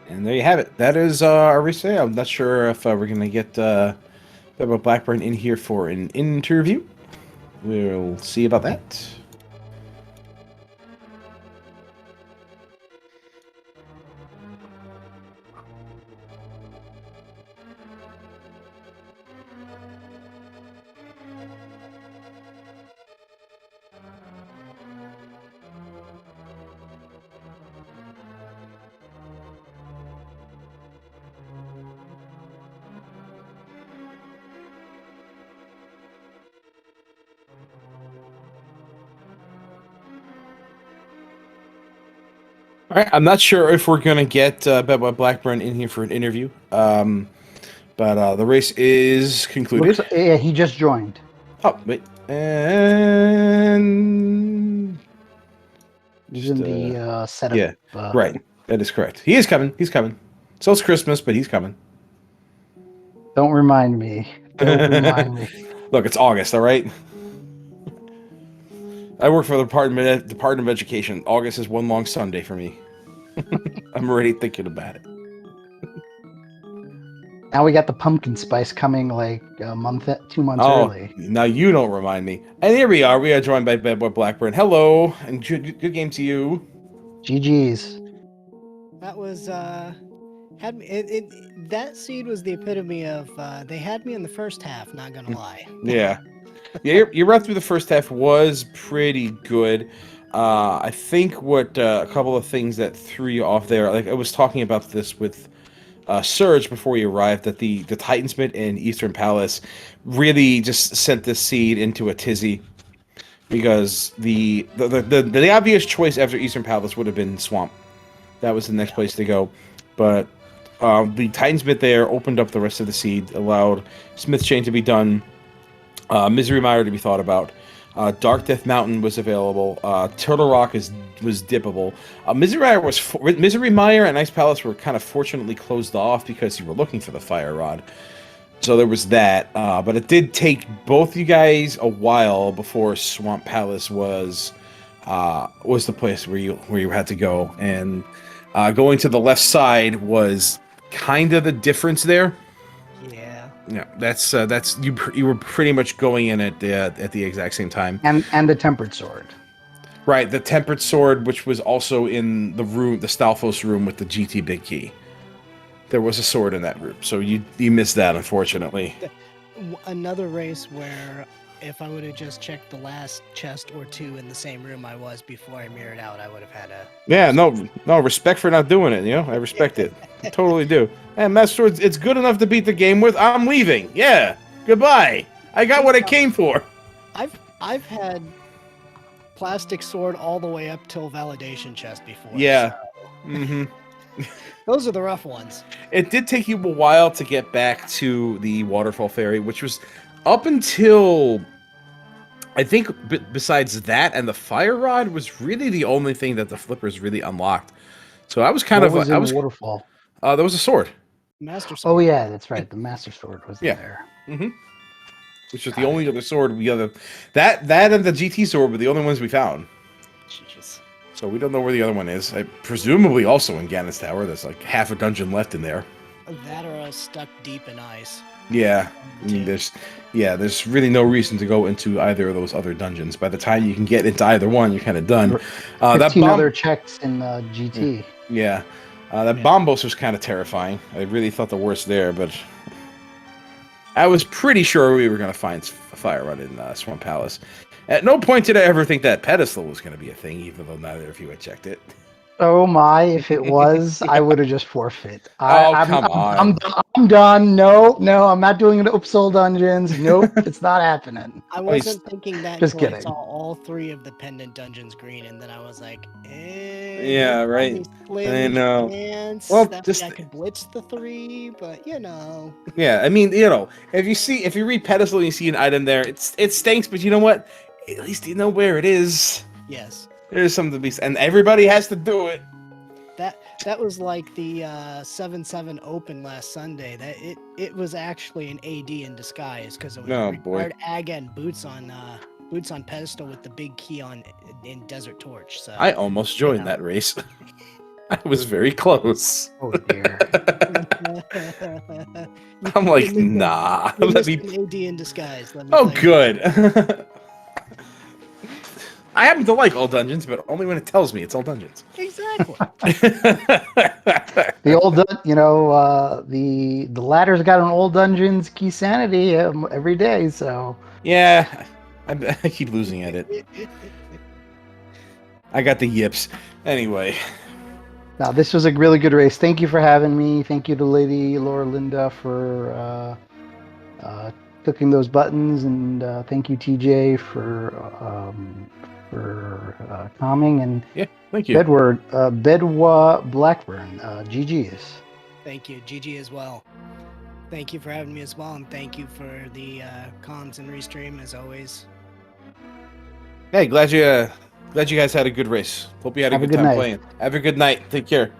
And there you have it. That is our race today. I'm not sure if we're going to get Bedwet Blackburn in here for an interview. We'll see about that. All right, I'm not sure if we're going to get Bedwet Blackburn in here for an interview, but the race is concluded. Yeah, he just joined. Oh, wait. And... He's in the setup. Yeah, right. That is correct. He is coming. He's coming. So it's Christmas, but he's coming. Don't remind me. Don't remind me. Look, it's August, all right? I work for the Department of Education. August is one long Sunday for me. I'm already thinking about it. Now we got the pumpkin spice coming like a month, 2 months early. Now you don't remind me. And here we are. We are joined by Bedwet Blackburn. Hello, and good game to you. GG's. That was had me. That seed was the epitome of they had me in the first half. Not gonna lie. Yeah. Yeah, your run through the first half was pretty good. I think what a couple of things that threw you off there, like I was talking about this with Surge before we arrived, that the Titansmith in Eastern Palace really just sent this seed into a tizzy because the obvious choice after Eastern Palace would have been Swamp. That was the next place to go, but the Titansmith there opened up the rest of the seed, allowed Smith Chain to be done, Misery Mire to be thought about. Dark Death Mountain was available. Turtle Rock was dippable. Misery Mire and Ice Palace were kind of fortunately closed off because you were looking for the Fire Rod. So there was that. But it did take both you guys a while before Swamp Palace was the place where you had to go. And going to the left side was kind of the difference there. Yeah, that's you were pretty much going in at the exact same time. And the Tempered Sword. Right, the Tempered Sword, which was also in the room, the Stalfos room with the GT Big Key. There was a sword in that room, so you missed that, unfortunately. Another race where if I would have just checked the last chest or two in the same room I was before I mirrored out, I would have had a... Yeah, no, respect for not doing it, I respect it. I totally do. And Master Sword, it's good enough to beat the game with. I'm leaving. Yeah, goodbye. I got what I came for. I've had plastic sword all the way up till validation chest before. Yeah. So. Mm-hmm. Those are the rough ones. It did take you a while to get back to the Waterfall Ferry, which was up until... I think besides that and the Fire Rod was really the only thing that the flippers really unlocked. So I was kind of... Waterfall? There was a sword. Master Sword. Oh, yeah, that's right. The Master Sword was there. Mm-hmm. Which was the only other sword we other... That and the GT sword were the only ones we found. Jeez. So we don't know where the other one is. Presumably also in Ganon's Tower. There's like half a dungeon left in there. That or stuck deep in ice. Yeah. I mean, there's really no reason to go into either of those other dungeons. By the time you can get into either one, you're kind of done. 15 other checks in GT. Yeah. That Bombos was kind of terrifying. I really thought the worst there, but I was pretty sure we were going to find a Fire Rod in Swamp Palace. At no point did I ever think that pedestal was going to be a thing, even though neither of you had checked it. Oh my, if it was, I would have just forfeit. Come on. I'm done. No, I'm not doing it Upsol dungeons. Nope, it's not happening. I wasn't thinking that just until kidding. I saw all three of the pendant dungeons green, and then I was like, yeah, right. I know. Well, I could blitz the three, but Yeah, I mean, if you read pedestal and you see an item there, it stinks, but you know what? At least you know where it is. Yes. There's something to be, and everybody has to do it. That was like the 7-7 Open last Sunday. That it was actually an AD in disguise because it was required Ag and boots on pedestal with the big key on in Desert Torch. So I almost joined that race. I was very close. Oh dear. I'm like, nah. Let me an AD in disguise. Good. I happen to like all dungeons, but only when it tells me it's all dungeons. Exactly. The old, the ladder's got an old dungeons key sanity every day. So yeah, I keep losing at it. I got the yips. Anyway. Now this was a really good race. Thank you for having me. Thank you to Lady Laura Linda for clicking those buttons, and thank you TJ for calming, and thank you. Bedwa Blackburn, GG's. Thank you, GG as well. Thank you for having me as well, and thank you for the comms and restream as always. Hey, glad you guys had a good race. Hope you had a good time playing. Have a good night. Take care.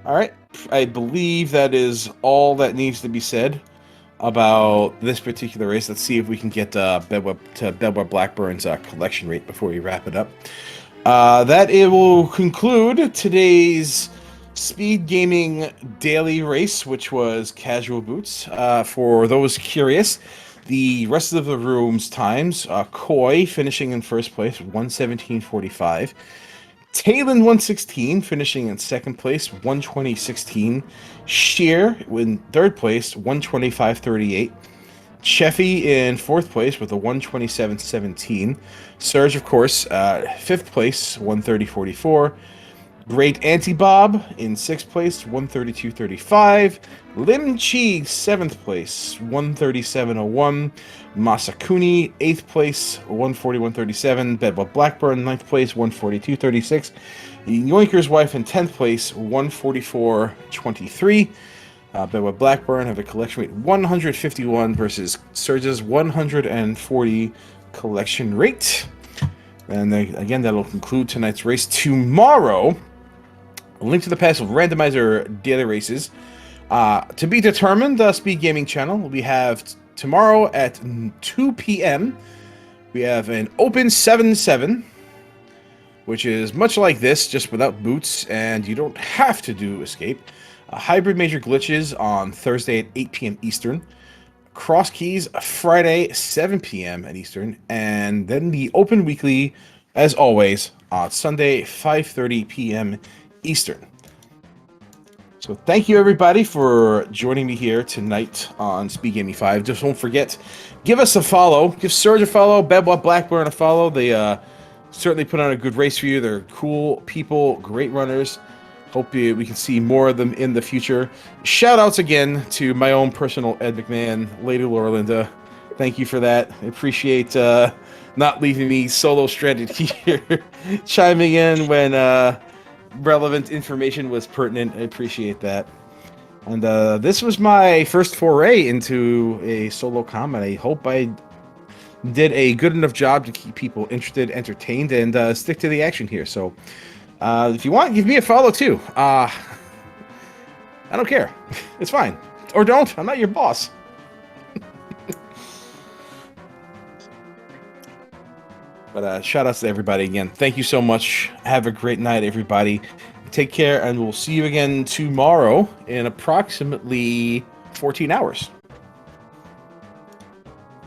All right, I believe that is all that needs to be said about this particular race. Let's see if we can get Bedweb Blackburn's collection rate before we wrap it up. That it will conclude today's Speed Gaming Daily Race, which was Casual Boots. For those curious, the rest of the room's times, Koi finishing in first place, 1:17:45. Talon 116 finishing in second place, 1:20:16. Sheer in third place, 1:25:38. Cheffy in 4th place with a 127.17. Surge, of course, 5th place, 130.44. Great Anti-Bob in 6th place, 132.35. Lim Chi, 7th place, 137.01. Masakuni, 8th place, 141.37. Bedwell Blackburn, 9th place, 142.36. Yoinker's Wife in 10th place, 144.23. Bedwell Blackburn have a collection rate 151 versus Surge's 140 collection rate. And again, that'll conclude tonight's race. Tomorrow, a link to the past of randomizer daily races. To be determined, the Speed Gaming channel. We have tomorrow at 2 p.m. We have an open 7-7, which is much like this, just without boots, and you don't have to do escape. Hybrid Major Glitches on Thursday at 8 p.m. Eastern. Cross Keys Friday, 7 p.m. at Eastern. And then the Open Weekly, as always, on Sunday, 5:30 p.m. Eastern. So thank you, everybody, for joining me here tonight on Speed Gaming 5. Just don't forget, give us a follow. Give Surge a follow, Bedwell Blackburn a follow. They certainly put on a good race for you. They're cool people, great runners. Hope we can see more of them in the future. Shout-outs again to my own personal Ed McMahon, Lady Laura Linda. Thank you for that. I appreciate not leaving me solo stranded here, chiming in when relevant information was pertinent. I appreciate that. And this was my first foray into a solo comment. I hope I did a good enough job to keep people interested, entertained, and stick to the action here. So if you want, give me a follow too. I don't care. It's fine. Or don't. I'm not your boss. But shout outs to everybody again. Thank you so much. Have a great night, everybody. Take care, and we'll see you again tomorrow in approximately 14 hours.